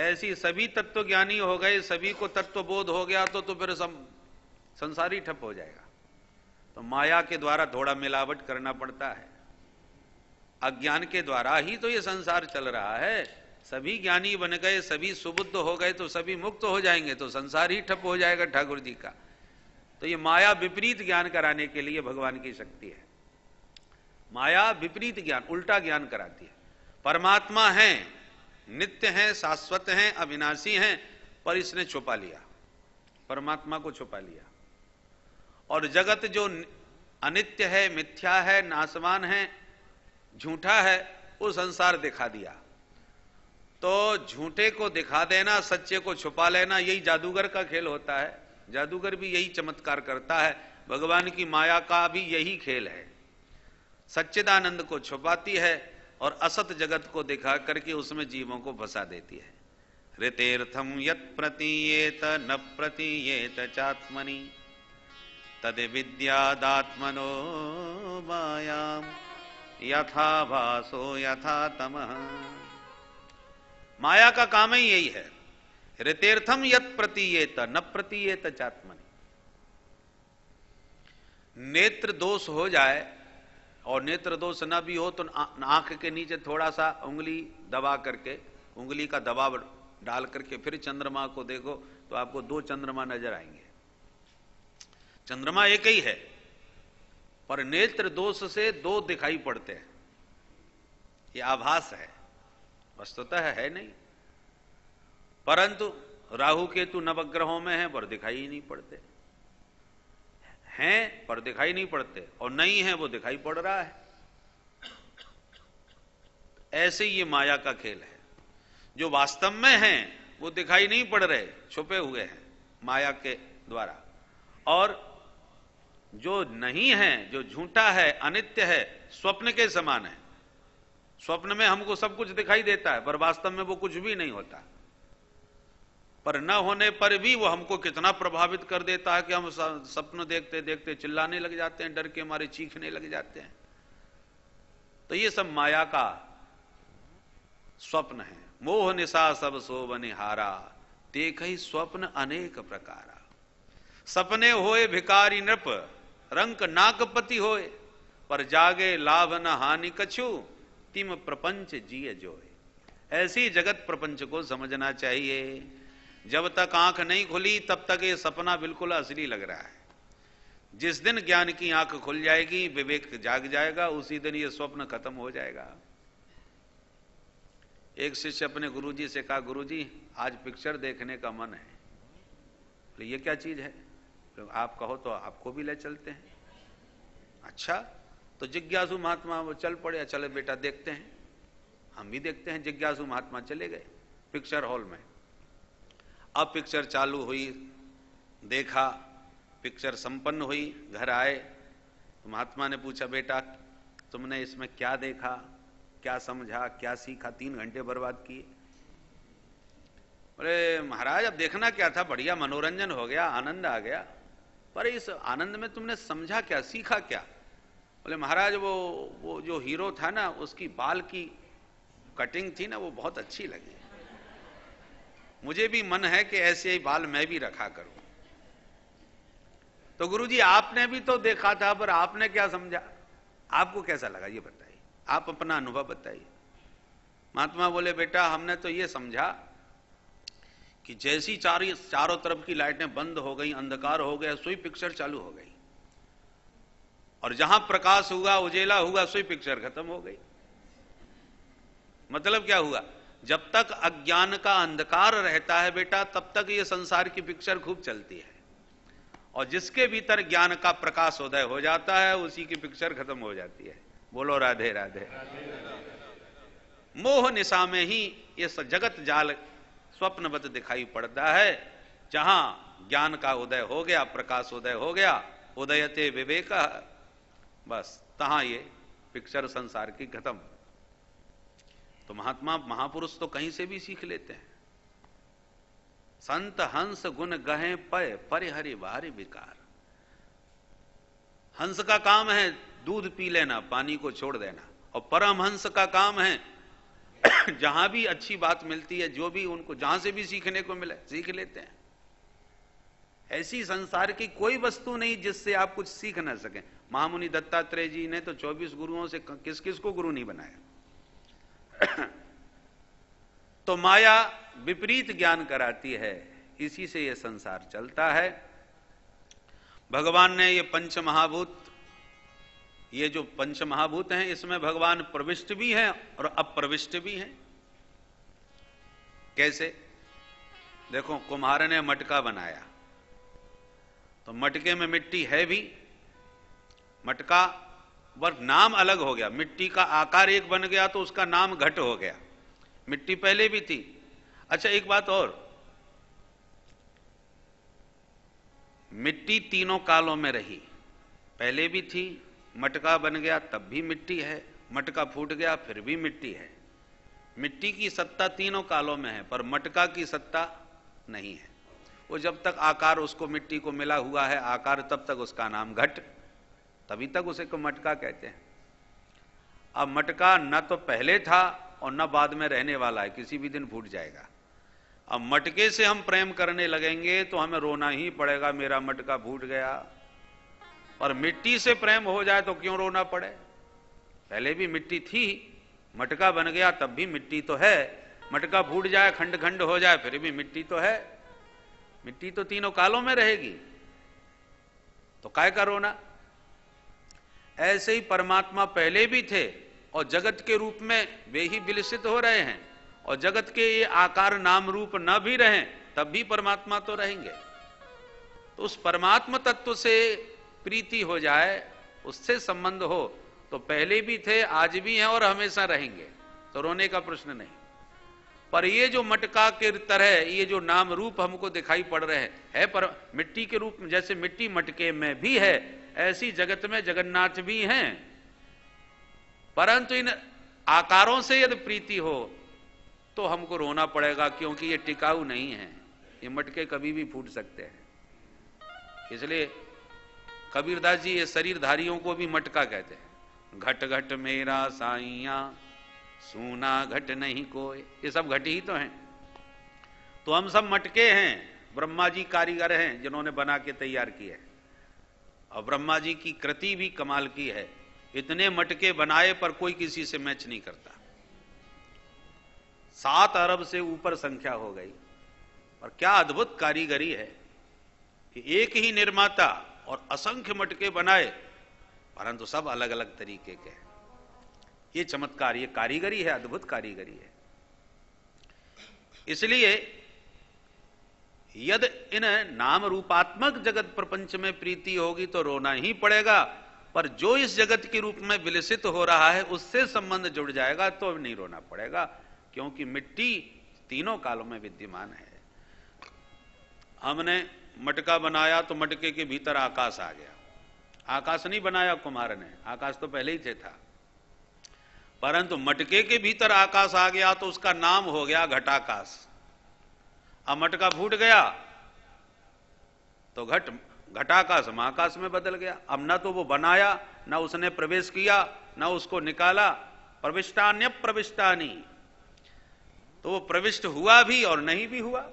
Speaker 1: ऐसी सभी तत्वज्ञानी हो गए, सभी को तत्वबोध हो गया तो फिर संसार ही ठप हो जाएगा। तो माया के द्वारा थोड़ा मिलावट करना पड़ता है, अज्ञान के द्वारा ही तो ये संसार चल रहा है। सभी ज्ञानी बन गए, सभी सुबुद्ध हो गए तो सभी मुक्त हो जाएंगे, तो संसार ही ठप हो जाएगा ठाकुर जी का। तो ये माया विपरीत ज्ञान कराने के लिए भगवान की शक्ति है। माया विपरीत ज्ञान, उल्टा ज्ञान कराती है। परमात्मा है, नित्य है, शाश्वत है, अविनाशी है, पर इसने छुपा लिया, परमात्मा को छुपा लिया। और जगत जो अनित्य है, मिथ्या है, नाशवान है, झूठा है, वो संसार दिखा दिया। तो झूठे को दिखा देना, सच्चे को छुपा लेना, यही जादूगर का खेल होता है। जादूगर भी यही चमत्कार करता है, भगवान की माया का भी यही खेल है। सच्चिदानंद को छुपाती है और असत जगत को दिखा करके उसमें जीवों को फंसा देती है। ऋतेर्थम यत् प्रतीयेत न प्रतीयेत चात्मनि तद विद्यादात्मनो मायाम यथा भासो यथा तमः। माया का काम ही यही है। ऋतेर्थम यत् प्रतीयेत न प्रतीयेत चात्मनि। नेत्र दोष हो जाए और नेत्र दोष न भी हो तो आंख के नीचे थोड़ा सा उंगली दबा करके, उंगली का दबाव डाल करके फिर चंद्रमा को देखो तो आपको दो चंद्रमा नजर आएंगे। चंद्रमा एक ही है, पर नेत्र दोष से दो दिखाई पड़ते हैं। ये आभास है, वस्तुतः है नहीं। परंतु राहु केतु नवग्रहों में है पर दिखाई ही नहीं पड़ते, हैं पर दिखाई नहीं पड़ते, और नहीं है वो दिखाई पड़ रहा है। ऐसे ये माया का खेल है। जो वास्तव में हैं वो दिखाई नहीं पड़ रहे, छुपे हुए हैं माया के द्वारा। और जो नहीं है, जो झूठा है, अनित्य है, स्वप्न के समान है। स्वप्न में हमको सब कुछ दिखाई देता है, पर वास्तव में वो कुछ भी नहीं होता। पर न होने पर भी वो हमको कितना प्रभावित कर देता है कि हम सपन देखते देखते चिल्लाने लग जाते हैं, डर के मारे चीखने लग जाते हैं। तो ये सब माया का स्वप्न है। मोह निशा सब सो बनिहारा, देख ही स्वप्न अनेक प्रकारा। सपने होए भिकारी नृप, रंक नाकपति होए, पर जागे लाभ न हानि कछु, तिम प्रपंच जिए जोए। ऐसी जगत प्रपंच को समझना चाहिए। जब तक आंख नहीं खुली तब तक ये सपना बिल्कुल असली लग रहा है। जिस दिन ज्ञान की आंख खुल जाएगी, विवेक जाग जाएगा, उसी दिन ये स्वप्न खत्म हो जाएगा। एक शिष्य अपने गुरुजी से कहा, गुरुजी आज पिक्चर देखने का मन है। तो ये क्या चीज है? तो आप कहो तो आपको भी ले चलते हैं। अच्छा, तो जिज्ञासु महात्मा वो चल पड़े, चले बेटा देखते हैं। हम भी देखते हैं। जिज्ञासु महात्मा चले गए पिक्चर हॉल में। अब पिक्चर चालू हुई, देखा, पिक्चर संपन्न हुई, घर आए तो महात्मा ने पूछा, बेटा तुमने इसमें क्या देखा, क्या समझा, क्या सीखा? 3 घंटे बर्बाद किए। अरे महाराज अब देखना क्या था, बढ़िया मनोरंजन हो गया, आनंद आ गया, पर इस आनंद में तुमने समझा क्या, सीखा क्या? बोले महाराज वो जो हीरो था ना, उसकी बाल की कटिंग थी ना, वो बहुत अच्छी लगी, मुझे भी मन है कि ऐसे ही बाल मैं भी रखा करूं। तो गुरुजी आपने भी तो देखा था, पर आपने क्या समझा, आपको कैसा लगा ये बताइए, आप अपना अनुभव बताइए। महात्मा बोले बेटा हमने तो ये समझा कि जैसी चारों तरफ की लाइटें बंद हो गई, अंधकार हो गया, सोई पिक्चर चालू हो गई, और जहां प्रकाश हुआ, उजेला हुआ, सोई पिक्चर खत्म हो गई। मतलब क्या हुआ, जब तक अज्ञान का अंधकार रहता है बेटा, तब तक ये संसार की पिक्चर खूब चलती है, और जिसके भीतर ज्ञान का प्रकाश उदय हो जाता है, उसी की पिक्चर खत्म हो जाती है। बोलो राधे राधे। मोह निशा में ही ये जगत जाल स्वप्नवत दिखाई पड़ता है। जहां ज्ञान का उदय हो गया, प्रकाश उदय हो गया, उदयते विवेक, बस तहां ये पिक्चर संसार की खत्म। तो महात्मा महापुरुष तो कहीं से भी सीख लेते हैं। संत हंस गुण गहे पय परिहरि बाहरी विकार। हंस का काम है दूध पी लेना, पानी को छोड़ देना, और परमहंस का काम है जहां भी अच्छी बात मिलती है, जो भी उनको जहां से भी सीखने को मिले सीख लेते हैं। ऐसी संसार की कोई वस्तु नहीं जिससे आप कुछ सीख ना सकें। महामुनि दत्तात्रेय जी ने तो 24 गुरुओं से किस किस को गुरु नहीं बनाया। तो माया विपरीत ज्ञान कराती है, इसी से यह संसार चलता है। भगवान ने ये पंच महाभूत, ये जो पंच महाभूत हैं, इसमें भगवान प्रविष्ट भी हैं और अप्रविष्ट भी हैं। कैसे? देखो, कुम्हार ने मटका बनाया तो मटके में मिट्टी है भी, मटका पर नाम अलग हो गया, मिट्टी का आकार एक बन गया तो उसका नाम घट हो गया। मिट्टी पहले भी थी। अच्छा एक बात और, मिट्टी तीनों कालों में रही, पहले भी थी, मटका बन गया तब भी मिट्टी है, मटका फूट गया फिर भी मिट्टी है। मिट्टी की सत्ता तीनों कालों में है, पर मटका की सत्ता नहीं है। वो जब तक आकार उसको मिट्टी को मिला हुआ है आकार, तब तक उसका नाम घट, तभी तक उसे को मटका कहते हैं। अब मटका न तो पहले था और न बाद में रहने वाला है, किसी भी दिन फूट जाएगा। अब मटके से हम प्रेम करने लगेंगे तो हमें रोना ही पड़ेगा, मेरा मटका फूट गया। और मिट्टी से प्रेम हो जाए तो क्यों रोना पड़े? पहले भी मिट्टी थी, मटका बन गया तब भी मिट्टी तो है, मटका फूट जाए खंड खंड हो जाए फिर भी मिट्टी तो है। मिट्टी तो तीनों कालों में रहेगी, तो काय का रोना? ऐसे ही परमात्मा पहले भी थे और जगत के रूप में वे ही विलसित हो रहे हैं, और जगत के ये आकार नाम रूप न भी रहें तब भी परमात्मा तो रहेंगे। तो उस परमात्मा तत्व से प्रीति हो जाए, उससे संबंध हो, तो पहले भी थे, आज भी हैं और हमेशा रहेंगे, तो रोने का प्रश्न नहीं। पर ये जो मटका के तरह ये जो नाम रूप हमको दिखाई पड़ रहे हैं, पर मिट्टी के रूप में, जैसे मिट्टी मटके में भी है, ऐसी जगत में जगन्नाथ भी हैं। परंतु इन आकारों से यदि प्रीति हो तो हमको रोना पड़ेगा, क्योंकि ये टिकाऊ नहीं है, ये मटके कभी भी फूट सकते हैं। इसलिए कबीरदास जी ये शरीरधारियों को भी मटका कहते हैं। घट घट मेरा साइया सूना घट नहीं कोई, ये सब घट ही तो हैं। तो हम सब मटके हैं, ब्रह्मा जी कारीगर हैं जिन्होंने बना के तैयार किए, और ब्रह्मा जी की कृति भी कमाल की है। इतने मटके बनाए पर कोई किसी से मैच नहीं करता, 7 अरब से ऊपर संख्या हो गई। और क्या अद्भुत कारीगरी है, एक ही निर्माता और असंख्य मटके बनाए, परंतु सब अलग अलग तरीके के हैं। ये चमत्कार, ये कारीगरी है, अद्भुत कारीगरी है। इसलिए यदि इन नाम रूपात्मक जगत प्रपंच में प्रीति होगी तो रोना ही पड़ेगा, पर जो इस जगत के रूप में विलसित हो रहा है उससे संबंध जुड़ जाएगा तो नहीं रोना पड़ेगा, क्योंकि मिट्टी तीनों कालों में विद्यमान है। हमने मटका बनाया तो मटके के भीतर आकाश आ गया। आकाश नहीं बनाया कुम्हार ने, आकाश तो पहले ही से था, परंतु मटके के भीतर आकाश आ गया तो उसका नाम हो गया घटाकाश। अब मटका फूट गया तो घटाकाश महाकाश में बदल गया। अब न तो वो बनाया, न उसने प्रवेश किया, न उसको निकाला। प्रविष्टान्य प्रविष्टानी, तो वो प्रविष्ट हुआ भी और नहीं भी हुआ।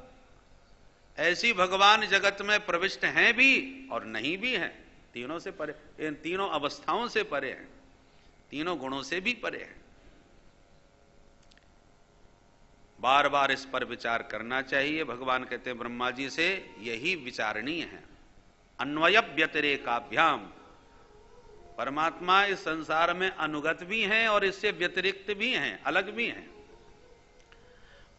Speaker 1: ऐसी भगवान जगत में प्रविष्ट हैं भी और नहीं भी हैं, तीनों से परे, इन तीनों अवस्थाओं से परे हैं, तीनों गुणों से भी परे हैं। बार बार इस पर विचार करना चाहिए। भगवान कहते हैं ब्रह्मा जी से, यही विचारणीय है। अन्वय व्यतिरेकाभ्याम, परमात्मा इस संसार में अनुगत भी हैं और इससे व्यतिरिक्त भी हैं, अलग भी हैं।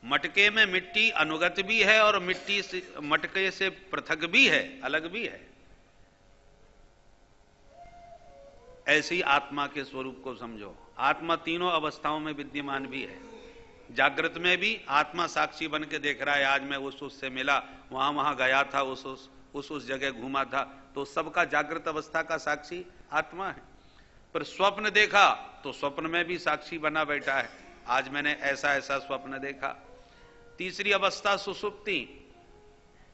Speaker 1: मटके में मिट्टी अनुगत भी है और मिट्टी से, मटके से पृथक भी है, अलग भी है। ऐसी आत्मा के स्वरूप को समझो। आत्मा तीनों अवस्थाओं में विद्यमान भी है। जागृत में भी आत्मा साक्षी बन के देख रहा है, आज मैं उससे मिला, वहां गया था, उस जगह घूमा था, तो सबका जागृत अवस्था का साक्षी आत्मा है। पर स्वप्न देखा तो स्वप्न में भी साक्षी बना बैठा है, आज मैंने ऐसा ऐसा स्वप्न देखा। तीसरी अवस्था सुसुप्ति,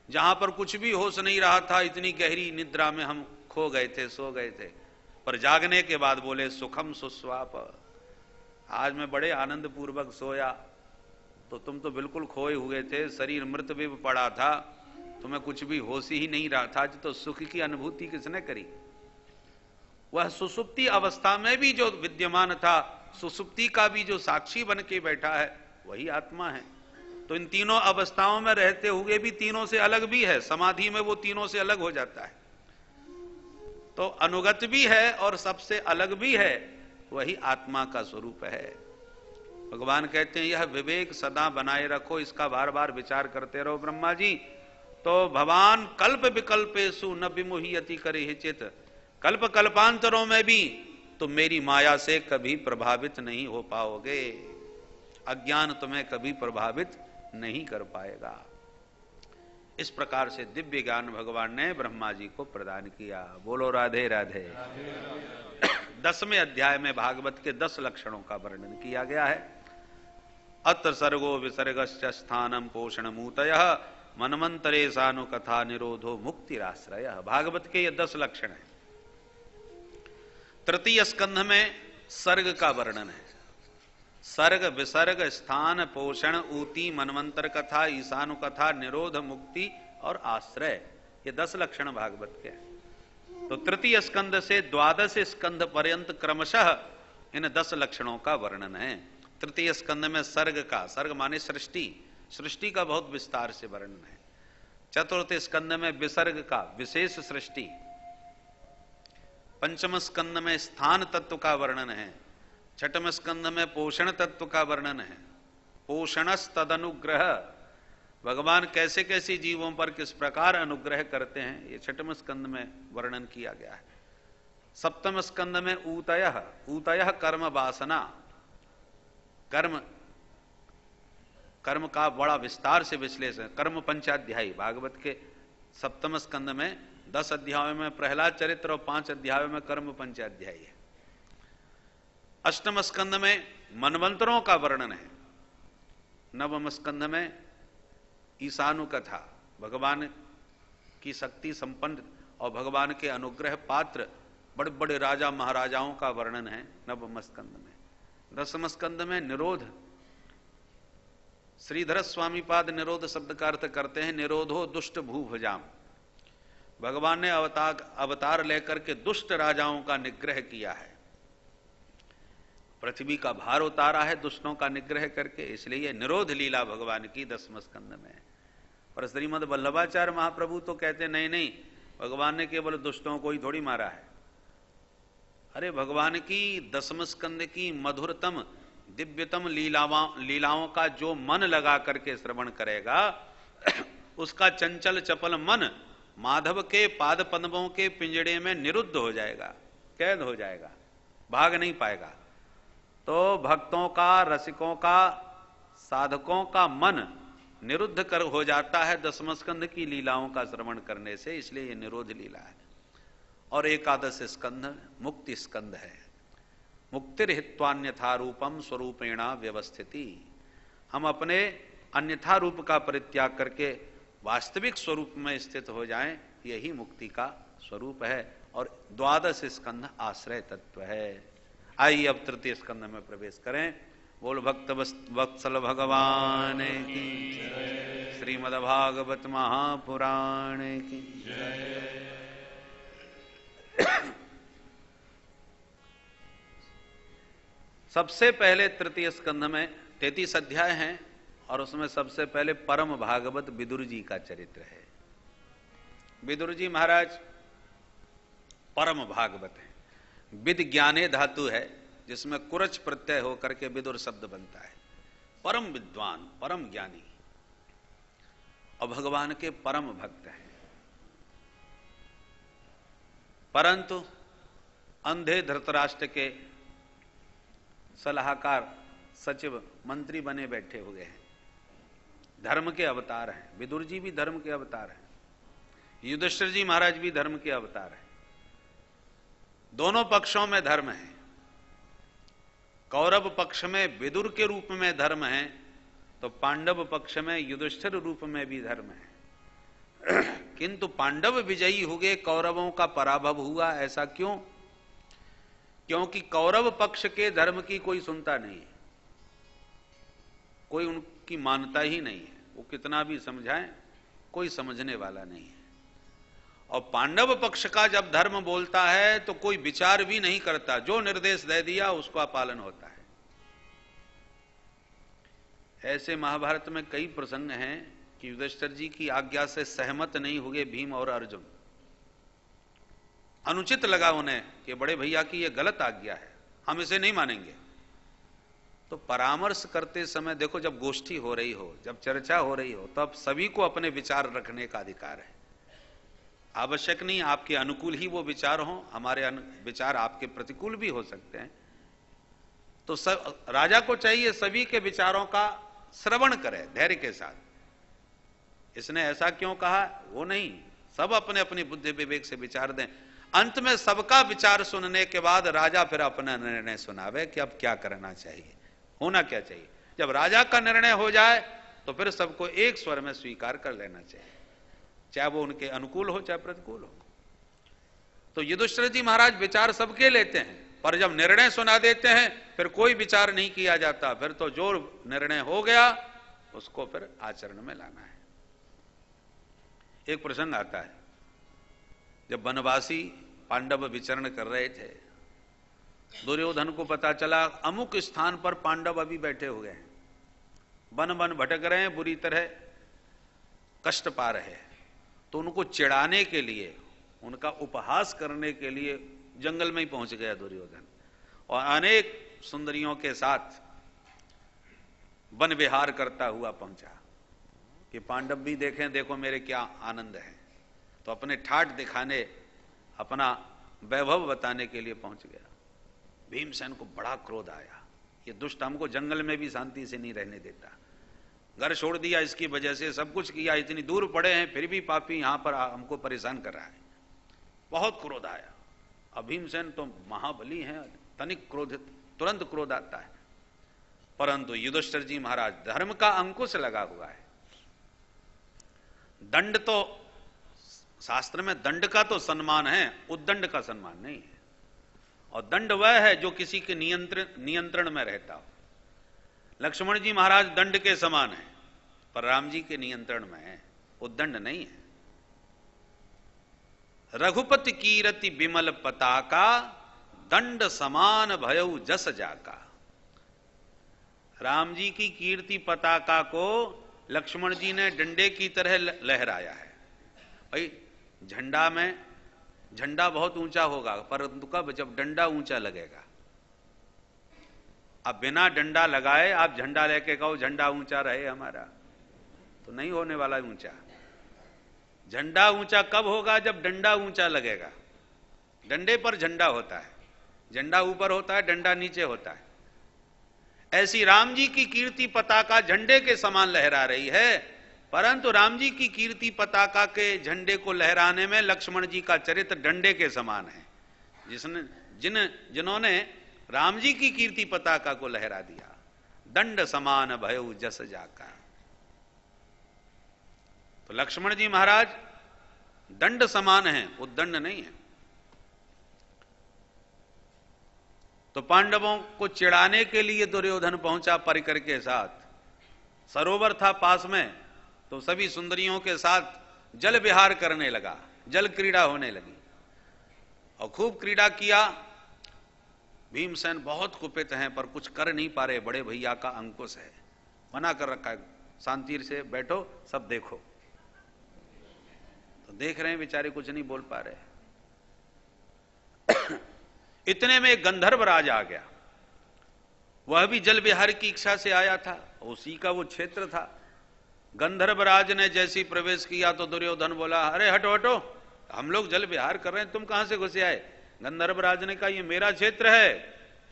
Speaker 1: जहां पर कुछ भी होश नहीं रहा था, इतनी गहरी निद्रा में हम खो गए थे, सो गए थे, पर जागने के बाद बोले सुखम सुस्वाप, आज मैं बड़े आनंद पूर्वक सोया। तो तुम तो बिल्कुल खोए हुए थे, शरीर मृत भी पड़ा था, तुम्हें कुछ भी होश ही नहीं रहा था, तो सुख की अनुभूति किसने करी? वह सुसुप्ति अवस्था में भी जो विद्यमान था, सुसुप्ति का भी जो साक्षी बन के बैठा है, वही आत्मा है। तो इन तीनों अवस्थाओं में रहते हुए भी तीनों से अलग भी है, समाधि में वो तीनों से अलग हो जाता है। तो अनुगत भी है और सबसे अलग भी है, वही आत्मा का स्वरूप है। भगवान कहते हैं यह विवेक सदा बनाए रखो, इसका बार बार विचार करते रहो ब्रह्मा जी। तो भगवान कल्प विकल्पेषु न विमुह्यति करिहि चित, कल्प कल्पांतरों में भी तुम मेरी माया से कभी प्रभावित नहीं हो पाओगे, अज्ञान तुम्हें कभी प्रभावित नहीं कर पाएगा। इस प्रकार से दिव्य ज्ञान भगवान ने ब्रह्मा जी को प्रदान किया। बोलो राधे राधे। 10वें अध्याय में भागवत के 10 लक्षणों का वर्णन किया गया है। अत्र सर्गो विसर्गश्च स्थानम पोषण मूतयः मनमंतरे सानुकथा निरोधो मुक्तिराश्रय। भागवत के ये 10 लक्षण हैं। तृतीय स्कंध में सर्ग का वर्णन है। सर्ग, विसर्ग, स्थान, पोषण, ऊती, मनवंतर कथा, ईशानु कथा, निरोध, मुक्ति और आश्रय, ये 10 लक्षण भागवत के हैं। तो तृतीय स्कंद से 12वें स्कंद पर्यंत क्रमशः इन 10 लक्षणों का वर्णन है। तृतीय स्कंद में सर्ग का, सर्ग माने सृष्टि, सृष्टि का बहुत विस्तार से वर्णन है। चतुर्थ स्कंद में विसर्ग का, विशेष सृष्टि। पंचम स्कंद में स्थान तत्व का वर्णन है। छठम स्कंद में पोषण तत्व का वर्णन है। पोषणस तदनुग्रह, भगवान कैसे कैसे जीवों पर किस प्रकार अनुग्रह करते हैं, ये छठम स्कंद में वर्णन किया गया है। सप्तम स्कंद में ऊतयः, ऊतयः कर्म वासना, कर्म का बड़ा विस्तार से विश्लेषण, कर्म पंचाध्यायी। भागवत के सप्तम स्कंद में 10 अध्यायों में प्रहलाद चरित्र और 5 अध्यायों में कर्म पंचाध्यायी है। अष्टम स्कंद में मनवंतरों का वर्णन है। नवम स्कंद में ईशानु कथा, भगवान की शक्ति संपन्न और भगवान के अनुग्रह पात्र बड़े बड़े राजा महाराजाओं का वर्णन है नवम स्कंद में। दसम स्कंद में निरोध, श्रीधर स्वामी पाद निरोध शब्द का अर्थ करते हैं निरोधो दुष्ट भूभजाम। भगवान ने अवतार लेकर के दुष्ट राजाओं का निग्रह किया है, पृथ्वी का भार उतारा है दुष्टों का निग्रह करके, इसलिए यह निरोध लीला भगवान की 10वें स्कंद में। पर श्रीमद वल्लभाचार्य महाप्रभु तो कहते नहीं नहीं, भगवान ने केवल दुष्टों को ही थोड़ी मारा है। अरे भगवान की 10वें स्कंद की मधुरतम दिव्यतम लीलाओं का जो मन लगा करके श्रवण करेगा, उसका चंचल चपल मन माधव के पाद पद्मों के पिंजड़े में निरुद्ध हो जाएगा, कैद हो जाएगा, भाग नहीं पाएगा। तो भक्तों का, रसिकों का, साधकों का मन निरुद्ध कर हो जाता है 10वें स्कंद की लीलाओं का श्रवण करने से, इसलिए ये निरोध लीला है। और 11 स्कंद मुक्ति स्कंद है। मुक्तिर्हित्वान्यथा रूपम स्वरूपेणा व्यवस्थिति, हम अपने अन्यथा रूप का परित्याग करके वास्तविक स्वरूप में स्थित हो जाएं, यही मुक्ति का स्वरूप है और 12 स्कंध आश्रय तत्व है। आइए अब तृतीय स्कंध में प्रवेश करें। बोल भक्त वत्सल भगवान की, श्रीमद्भागवत महापुराण की। सबसे पहले तृतीय स्कंध में 33 अध्याय हैं और उसमें सबसे पहले परम भागवत विदुर जी का चरित्र है। विदुर जी महाराज परम भागवत है। विद ज्ञाने धातु है जिसमें कुरच प्रत्यय होकर के विदुर शब्द बनता है। परम विद्वान, परम ज्ञानी और भगवान के परम भक्त हैं। परंतु अंधे धृतराष्ट्र के सलाहकार, सचिव, मंत्री बने बैठे हुए हैं। धर्म के अवतार हैं। विदुर जी भी धर्म के अवतार हैं, युधिष्ठिर जी महाराज भी धर्म के अवतार हैं। दोनों पक्षों में धर्म है। कौरव पक्ष में विदुर के रूप में धर्म है तो पांडव पक्ष में युधिष्ठिर रूप में भी धर्म है। किंतु पांडव विजयी हुए, कौरवों का पराभव हुआ। ऐसा क्यों? क्योंकि कौरव पक्ष के धर्म की कोई सुनता नहीं है, कोई उनकी मानता ही नहीं है। वो कितना भी समझाएं कोई समझने वाला नहीं है। और पांडव पक्ष का जब धर्म बोलता है तो कोई विचार भी नहीं करता, जो निर्देश दे दिया उसका पालन होता है। ऐसे महाभारत में कई प्रसंग हैं कि युधिष्ठिर जी की आज्ञा से सहमत नहीं हुए भीम और अर्जुन। अनुचित लगा उन्हें कि बड़े भैया की यह गलत आज्ञा है, हम इसे नहीं मानेंगे। तो परामर्श करते समय देखो, जब गोष्ठी हो रही हो, जब चर्चा हो रही हो, तब सभी को अपने विचार रखने का अधिकार है। आवश्यक नहीं आपके अनुकूल ही वो विचार हो, हमारे विचार आपके प्रतिकूल भी हो सकते हैं। तो सब राजा को चाहिए सभी के विचारों का श्रवण करे धैर्य के साथ। इसने ऐसा क्यों कहा, वो नहीं, सब अपने अपनी बुद्धि विवेक से विचार दें। अंत में सबका विचार सुनने के बाद राजा फिर अपना निर्णय सुनावे कि अब क्या करना चाहिए, होना क्या चाहिए। जब राजा का निर्णय हो जाए तो फिर सबको एक स्वर में स्वीकार कर लेना चाहिए, चाहे वो उनके अनुकूल हो चाहे प्रतिकूल हो। तो युधिष्ठिर जी महाराज विचार सबके लेते हैं, पर जब निर्णय सुना देते हैं फिर कोई विचार नहीं किया जाता। फिर तो जो निर्णय हो गया उसको फिर आचरण में लाना है। एक प्रसंग आता है, जब वनवासी पांडव विचरण कर रहे थे, दुर्योधन को पता चला अमुक स्थान पर पांडव अभी बैठे हुए हैं, वन वन भटक रहे हैं, बुरी तरह कष्ट पा रहे हैं। तो उनको चिढ़ाने के लिए, उनका उपहास करने के लिए जंगल में ही पहुंच गया दुर्योधन और अनेक सुंदरियों के साथ वन विहार करता हुआ पहुंचा कि पांडव भी देखें, देखो मेरे क्या आनंद है। तो अपने ठाठ दिखाने, अपना वैभव बताने के लिए पहुंच गया। भीमसेन को बड़ा क्रोध आया, ये दुष्ट हमको जंगल में भी शांति से नहीं रहने देता, घर छोड़ दिया इसकी वजह से, सब कुछ किया, इतनी दूर पड़े हैं फिर भी पापी यहां पर हमको परेशान कर रहा है। बहुत क्रोध आया। अब भीमसेन तो महाबली हैं, तनिक क्रोधित, तुरंत क्रोध आता है। परंतु युधिष्ठिर जी महाराज, धर्म का अंकुश लगा हुआ है। दंड तो शास्त्र में दंड का तो सम्मान है, उद्दंड का सम्मान नहीं है। और दंड वह है जो किसी के नियंत्रण में रहता हो। लक्ष्मण जी महाराज दंड के समान है, पर राम जी के नियंत्रण में है, उद्दंड नहीं है। रघुपति कीरति विमल पताका, दंड समान भयउ जस जाका। राम जी की कीर्ति पताका को लक्ष्मण जी ने डंडे की तरह लहराया है। भाई झंडा में, झंडा बहुत ऊंचा होगा, परंतु कब, जब डंडा ऊंचा लगेगा। अब बिना डंडा लगाए आप झंडा लेके कहो झंडा ऊंचा रहे हमारा, तो नहीं होने वाला ऊंचा। झंडा ऊंचा कब होगा, जब डंडा ऊंचा लगेगा। डंडे पर झंडा होता है, झंडा ऊपर होता है, डंडा नीचे होता है। ऐसी राम जी की कीर्ति पताका झंडे के समान लहरा रही है, परंतु राम जी की कीर्ति पताका के झंडे को लहराने में लक्ष्मण जी का चरित्र डंडे के समान है। जिन्होंने राम जी की कीर्ति पताका को लहरा दिया। दंड समान भयउ जस जाका। तो लक्ष्मण जी महाराज दंड समान है, उद्दंड नहीं है। तो पांडवों को चिढ़ाने के लिए दुर्योधन पहुंचा परिकर के साथ। सरोवर था पास में, तो सभी सुंदरियों के साथ जल विहार करने लगा, जल क्रीड़ा होने लगी और खूब क्रीड़ा किया। भीमसेन बहुत कुपित हैं पर कुछ कर नहीं पा रहे, बड़े भैया का अंकुश है, मना कर रखा है, शांति से बैठो सब देखो। तो देख रहे हैं बेचारे, कुछ नहीं बोल पा रहे। इतने में एक गंधर्व राज आ गया, वह भी जल विहार की इच्छा से आया था, उसी का वो क्षेत्र था। गंधर्व राज ने जैसे ही प्रवेश किया तो दुर्योधन बोला, अरे हटो हटो, हम लोग जल विहार कर रहे हैं, तुम कहां से घुसे आए? गंधर्व राज ने कहा, ये मेरा क्षेत्र है,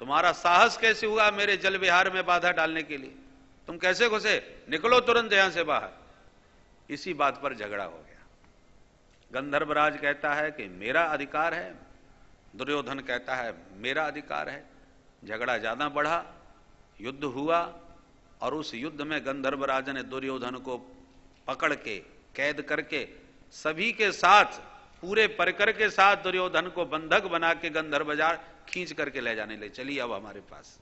Speaker 1: तुम्हारा साहस कैसे हुआ मेरे जल विहार में बाधा डालने के लिए? तुम कैसे घुसे? निकलो तुरंत यहां से बाहर। इसी बात पर झगड़ा हो गया। गंधर्व राज कहता है कि मेरा अधिकार है, दुर्योधन कहता है मेरा अधिकार है। झगड़ा ज्यादा बढ़ा, युद्ध हुआ और उस युद्ध में गंधर्व राज ने दुर्योधन को पकड़ के कैद करके सभी के साथ, पूरे परिकर के साथ दुर्योधन को बंधक बना के गंधर्व बाजार खींच करके ले जाने लगे। चलिए अब हमारे पास,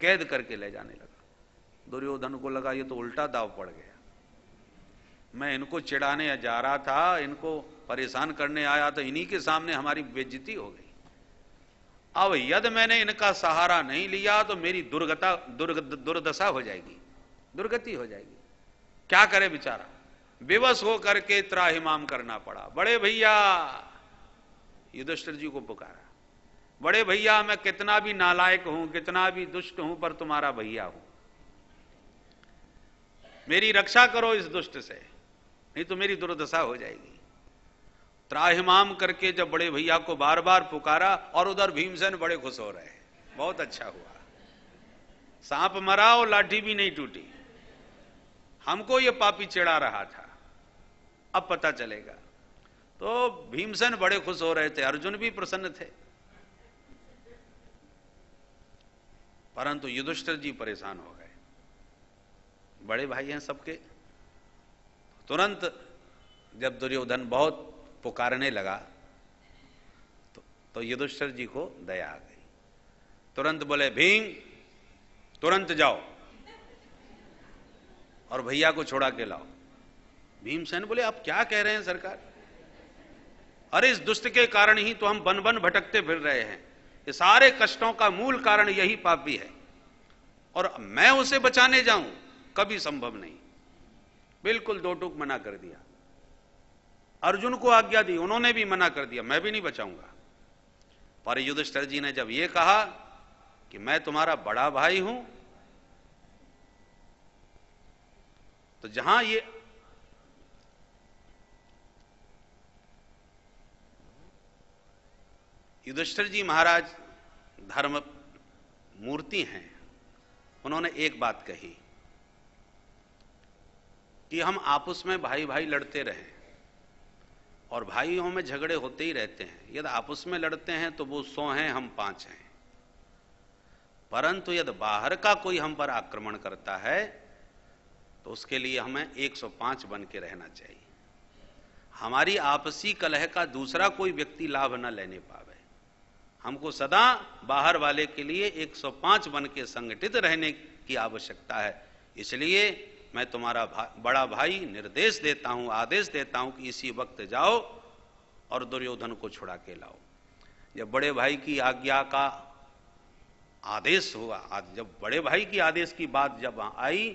Speaker 1: कैद करके ले जाने लगा। दुर्योधन को लगा ये तो उल्टा दाव पड़ गया, मैं इनको चिढ़ाने जा रहा था, इनको परेशान करने आया, तो इन्हीं के सामने हमारी बेइज्जती हो गई। अब यदि मैंने इनका सहारा नहीं लिया तो मेरी दुर्दशा हो जाएगी, दुर्गति हो जाएगी। क्या करे बेचारा, बेबस हो करके त्राहिमाम करना पड़ा। बड़े भैया, युधिष्ठिर जी को पुकारा, बड़े भैया मैं कितना भी नालायक हूं, कितना भी दुष्ट हूं, पर तुम्हारा भैया हूं, मेरी रक्षा करो इस दुष्ट से, नहीं तो मेरी दुर्दशा हो जाएगी। त्राहिमाम करके जब बड़े भैया को बार बार पुकारा, और उधर भीमसेन बड़े खुश हो रहे, बहुत अच्छा हुआ, सांप मरा और लाठी भी नहीं टूटी, हमको ये पापी चिढ़ा रहा था, अब पता चलेगा। तो भीमसेन बड़े खुश हो रहे थे, अर्जुन भी प्रसन्न थे, परंतु युधिष्ठिर जी परेशान हो गए। बड़े भाई हैं सबके। तुरंत जब दुर्योधन बहुत पुकारने लगा तो युधिष्ठिर जी को दया आ गई। तुरंत बोले, भीम तुरंत जाओ और भैया को छोड़ा के लाओ। भीमसेन बोले, आप क्या कह रहे हैं सरकार? अरे इस दुष्ट के कारण ही तो हम बन बन भटकते फिर रहे हैं, ये सारे कष्टों का मूल कारण यही पापी है, और मैं उसे बचाने जाऊं, कभी संभव नहीं। बिल्कुल दो टूक मना कर दिया। अर्जुन को आज्ञा दी, उन्होंने भी मना कर दिया, मैं भी नहीं बचाऊंगा। पर युधिष्ठिर जी ने जब यह कहा कि मैं तुम्हारा बड़ा भाई हूं, तो जहां ये युधिष्ठिर जी महाराज धर्म मूर्ति हैं, उन्होंने एक बात कही कि हम आपस में भाई भाई लड़ते रहें, और भाइयों में झगड़े होते ही रहते हैं। यदि आपस में लड़ते हैं तो वो 100 हैं, हम 5 हैं, परंतु यदि बाहर का कोई हम पर आक्रमण करता है तो उसके लिए हमें 105 बन के रहना चाहिए। हमारी आपसी कलह का दूसरा कोई व्यक्ति लाभ न लेने पावे। हमको सदा बाहर वाले के लिए 105 बन के संगठित रहने की आवश्यकता है। इसलिए मैं तुम्हारा बड़ा भाई निर्देश देता हूं, आदेश देता हूं कि इसी वक्त जाओ और दुर्योधन को छुड़ा के लाओ। जब बड़े भाई की आज्ञा का आदेश हुआ, जब बड़े भाई की आदेश की बात जब आई,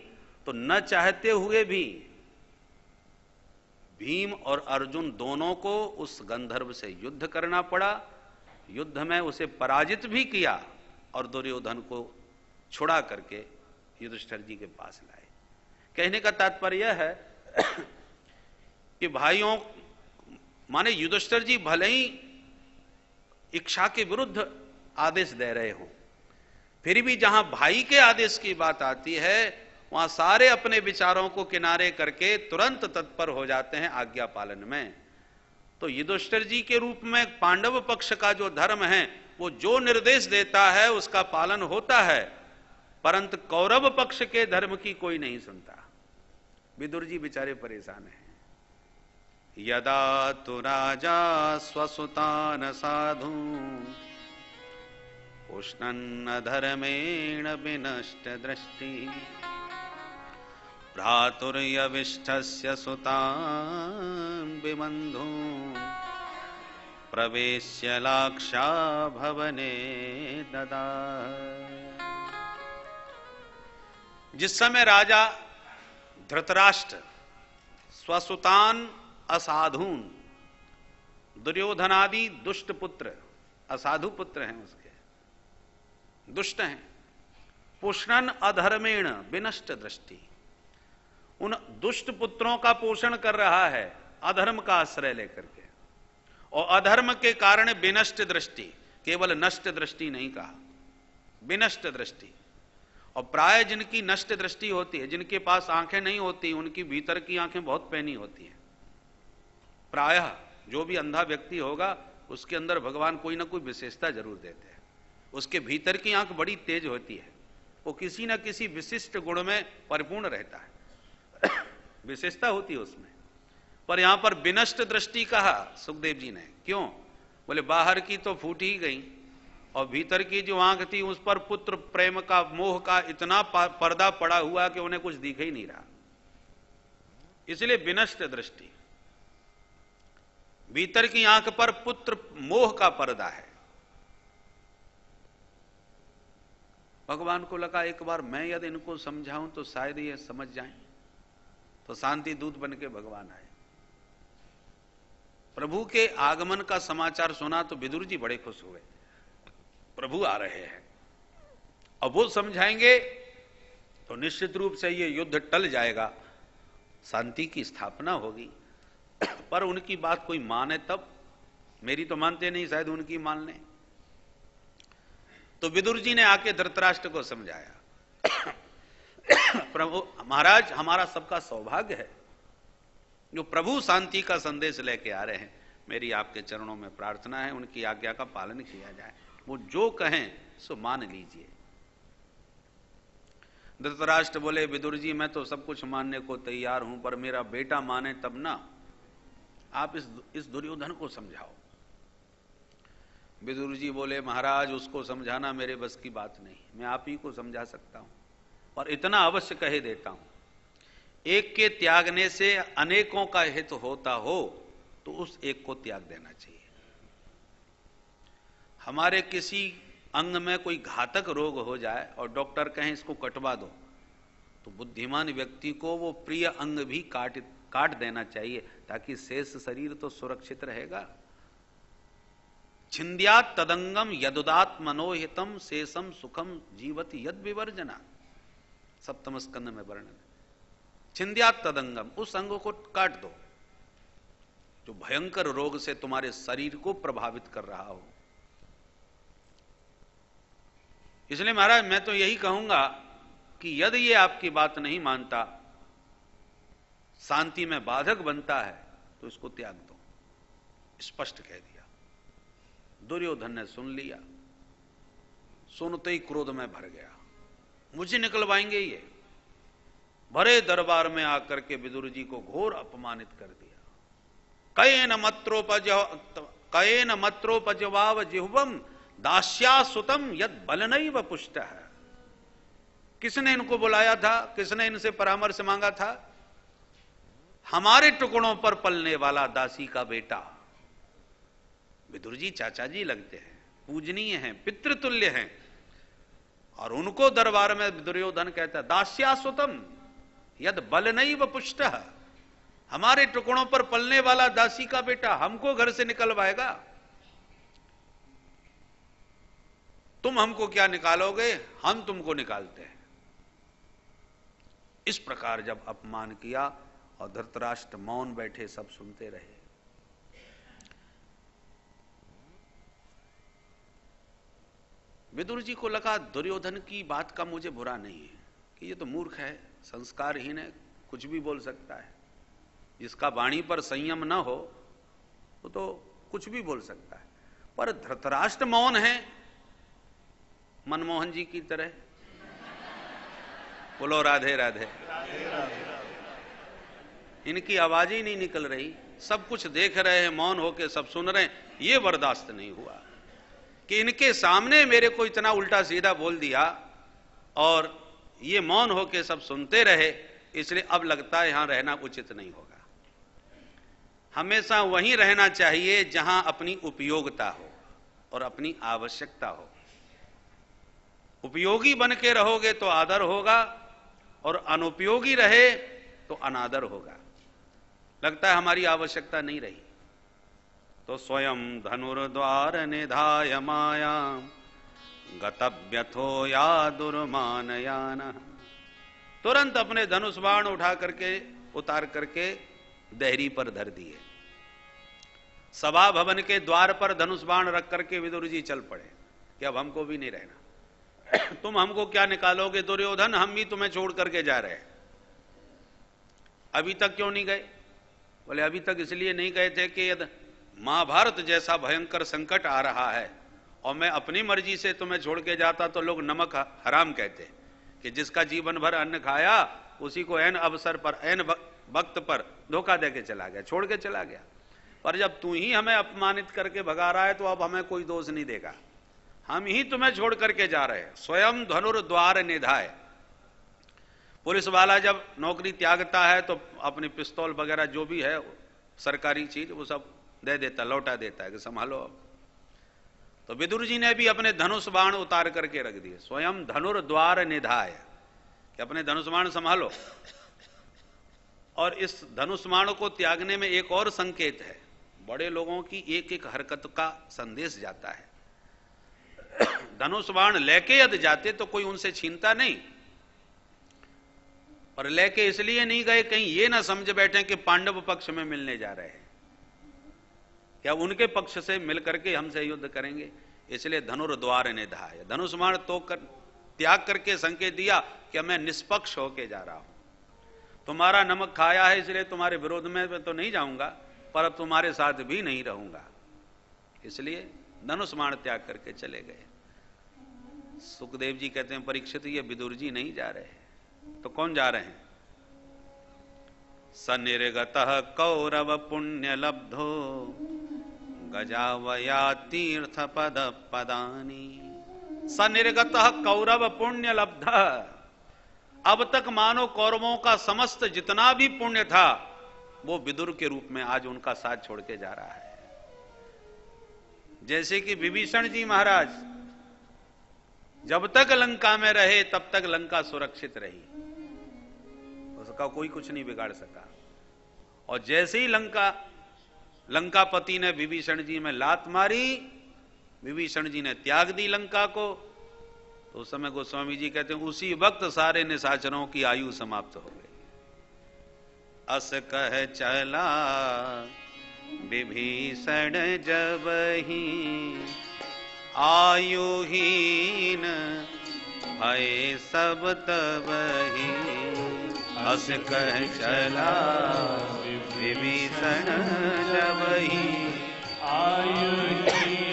Speaker 1: तो न चाहते हुए भी भीम और अर्जुन दोनों को उस गंधर्व से युद्ध करना पड़ा। युद्ध में उसे पराजित भी किया और दुर्योधन को छुड़ा करके युधिष्ठिर जी के पास लाए। कहने का तात्पर्य है कि भाइयों, माने युधिष्ठिर जी भले ही इच्छा के विरुद्ध आदेश दे रहे हो, फिर भी जहां भाई के आदेश की बात आती है वहां सारे अपने विचारों को किनारे करके तुरंत तत्पर हो जाते हैं आज्ञा पालन में। तो युधिष्ठिर जी के रूप में पांडव पक्ष का जो धर्म है वो जो निर्देश देता है उसका पालन होता है, परंतु कौरव पक्ष के धर्म की कोई नहीं सुनता। विदुर जी बेचारे परेशान हैं। यदा तु राजा स्वसुतान साधु पुष्णन्न धर्मेण विनष्ट दृष्टि भ्रातुर्यविष्ठस्य सुतान् विबन्धु प्रवेश्य लाक्षा भवने ददा। जिस समय राजा धृतराष्ट्र स्वसुतान असाधून, दुर्योधनादि दुष्ट पुत्र, असाधु पुत्र हैं उसके, दुष्ट हैं, पुष्णन अधर्मेण विनष्ट दृष्टि, उन दुष्ट पुत्रों का पोषण कर रहा है अधर्म का आश्रय लेकर के, और अधर्म के कारण विनष्ट दृष्टि, केवल नष्ट दृष्टि नहीं कहा, विनष्ट दृष्टि। और प्राय जिनकी नष्ट दृष्टि होती है, जिनके पास आंखें नहीं होती, उनकी भीतर की आंखें बहुत पैनी होती हैं। प्रायः जो भी अंधा व्यक्ति होगा उसके अंदर भगवान कोई ना कोई विशेषता जरूर देते हैं, उसके भीतर की आंख बड़ी तेज होती है, वो किसी ना किसी विशिष्ट गुण में परिपूर्ण रहता है, विशेषता होती है उसमें। पर यहां पर विनष्ट दृष्टि कहा सुखदेव जी ने, क्यों? बोले बाहर की तो फूट ही गई और भीतर की जो आंख थी उस पर पुत्र प्रेम का, मोह का इतना पर्दा पड़ा हुआ कि उन्हें कुछ दिख ही नहीं रहा, इसलिए विनष्ट दृष्टि। भीतर की आंख पर पुत्र मोह का पर्दा है। भगवान को लगा एक बार मैं यदि इनको समझाऊं तो शायद ये समझ जाएं, तो शांति दूत बन के भगवान आए। प्रभु के आगमन का समाचार सुना तो विदुर जी बड़े खुश हुए, प्रभु आ रहे हैं। अब वो समझाएंगे तो निश्चित रूप से ये युद्ध टल जाएगा, शांति की स्थापना होगी। पर उनकी बात कोई माने तब, मेरी तो मानते नहीं, शायद उनकी मान लें। तो विदुर जी ने आके धृतराष्ट्र को समझाया, प्रभु महाराज हमारा सबका सौभाग्य है जो प्रभु शांति का संदेश लेके आ रहे हैं, मेरी आपके चरणों में प्रार्थना है उनकी आज्ञा का पालन किया जाए, वो जो कहें सो मान लीजिए। धृतराष्ट्र बोले विदुर जी मैं तो सब कुछ मानने को तैयार हूं, पर मेरा बेटा माने तब ना, आप इस दुर्योधन को समझाओ। विदुर जी बोले महाराज उसको समझाना मेरे बस की बात नहीं, मैं आप ही को समझा सकता हूं, और इतना अवश्य कह देता हूं, एक के त्यागने से अनेकों का हित होता हो तो उस एक को त्याग देना चाहिए। हमारे किसी अंग में कोई घातक रोग हो जाए और डॉक्टर कहें इसको कटवा दो, तो बुद्धिमान व्यक्ति को वो प्रिय अंग भी काट देना चाहिए, ताकि शेष शरीर तो सुरक्षित रहेगा। छिंद्यात् तदंगम यदुदात मनोहितम शेषम सुखम जीवति यद विवर्जना, सप्तम स्कंद में वर्णन। छिंद्यात् तदंगम, उस अंग को काट दो जो भयंकर रोग से तुम्हारे शरीर को प्रभावित कर रहा हो। इसलिए महाराज मैं तो यही कहूंगा कि यदि ये आपकी बात नहीं मानता, शांति में बाधक बनता है, तो इसको त्याग दो, स्पष्ट कह दिया। दुर्योधन ने सुन लिया, सुनते ही क्रोध में भर गया, मुझे निकलवाएंगे ये। भरे दरबार में आकर के विदुर जी को घोर अपमानित कर दिया। कयेन मत्रोपजवाव जिह्वम दास्यासुतम यद बलनैव पुष्टः। किसने इनको बुलाया था, किसने इनसे परामर्श मांगा था? हमारे टुकड़ों पर पलने वाला दासी का बेटा। विदुर जी चाचा जी लगते हैं, पूजनीय हैं, पितृतुल्य हैं, और उनको दरबार में दुर्योधन कहता है दास्यासुतम यद बलनैव पुष्टः, हमारे टुकड़ों पर पलने वाला दासी का बेटा हमको घर से निकलवाएगा? तुम हमको क्या निकालोगे, हम तुमको निकालते हैं। इस प्रकार जब अपमान किया और धृतराष्ट्र मौन बैठे, सब सुनते रहे। विदुर जी को लगा दुर्योधन की बात का मुझे बुरा नहीं है कि ये तो मूर्ख है, संस्कारहीन है, कुछ भी बोल सकता है। जिसका वाणी पर संयम न हो वो तो कुछ भी बोल सकता है। पर धृतराष्ट्र मौन है, मनमोहन जी की तरह। बोलो राधे राधे। इनकी आवाज ही नहीं निकल रही, सब कुछ देख रहे हैं, मौन होके सब सुन रहे हैं, ये बर्दाश्त नहीं हुआ कि इनके सामने मेरे को इतना उल्टा सीधा बोल दिया और ये मौन होके सब सुनते रहे, इसलिए अब लगता है यहां रहना उचित नहीं होगा। हमेशा वहीं रहना चाहिए जहां अपनी उपयोगिता हो और अपनी आवश्यकता हो। उपयोगी बन के रहोगे तो आदर होगा और अनुपयोगी रहे तो अनादर होगा। लगता है हमारी आवश्यकता नहीं रही तो स्वयं धनुर्द्वार निधाय माया गतव्यथो या दुर्मानयान, तुरंत अपने धनुष बाण उठा करके उतार करके देहरी पर धर दिए। सभा भवन के द्वार पर धनुष बाण रख करके विदुर जी चल पड़े कि अब हमको भी नहीं रहना, तुम हमको क्या निकालोगे दुर्योधन, हम भी तुम्हें छोड़ करके जा रहे हैं। अभी तक क्यों नहीं गए? बोले अभी तक इसलिए नहीं गए थे कि यदि महाभारत जैसा भयंकर संकट आ रहा है और मैं अपनी मर्जी से तुम्हें छोड़ के जाता तो लोग नमक हराम कहते कि जिसका जीवन भर अन्न खाया उसी को ऐन अवसर पर ऐन वक्त पर धोखा देके चला गया, छोड़ के चला गया। पर जब तू ही हमें अपमानित करके भगा रहा है तो अब हमें कोई दोष नहीं देगा, हम ही तुम्हें छोड़ करके जा रहे हैं। स्वयं धनुर्द्वार निधाय, पुलिस वाला जब नौकरी त्यागता है तो अपनी पिस्तौल वगैरह जो भी है सरकारी चीज वो सब दे देता, लौटा देता है कि संभालो। तो विदुर जी ने भी अपने धनुष बाण उतार करके रख दिए। स्वयं धनुर्द्वार निधाय कि अपने धनुष बाण संभालो। और इस धनुष बाण को त्यागने में एक और संकेत है, बड़े लोगों की एक एक हरकत का संदेश जाता है। धनुष बाण लेके यदि जाते तो कोई उनसे छीनता नहीं, और लेके इसलिए नहीं गए कहीं ये ना समझ बैठे कि पांडव पक्ष में मिलने जा रहे हैं या उनके पक्ष से मिलकर के हमसे युद्ध करेंगे, इसलिए धनुर्द्वार निधाय, धनुष बाण तो त्याग करके संकेत दिया कि मैं निष्पक्ष होके जा रहा हूं। तुम्हारा नमक खाया है इसलिए तुम्हारे विरोध में तो नहीं जाऊंगा, पर अब तुम्हारे साथ भी नहीं रहूंगा, इसलिए धनुष बाण त्याग करके चले गए। सुखदेव जी कहते हैं परीक्षित ये विदुर जी नहीं जा रहे, तो कौन जा रहे हैं? सनिर्गतः कौरव पुण्य लब्धो गजावया तीर्थ पद पदानी। सनिर्गतः कौरव पुण्य लब्ध, अब तक मानो कौरवों का समस्त जितना भी पुण्य था वो विदुर के रूप में आज उनका साथ छोड़ के जा रहा है। जैसे कि विभीषण जी महाराज जब तक लंका में रहे तब तक लंका सुरक्षित रही, उसका कोई कुछ नहीं बिगाड़ सका, और जैसे ही लंकापति ने विभीषण जी में लात मारी, विभीषण जी ने त्याग दी लंका को, तो उस समय गोस्वामी जी कहते हैं उसी वक्त सारे निशाचरों की आयु समाप्त हो गई। अस कह चला विभीषण जब ही आयुहीन भय सब तब ही। अस कह चला विभीषण जब ही आयुहीन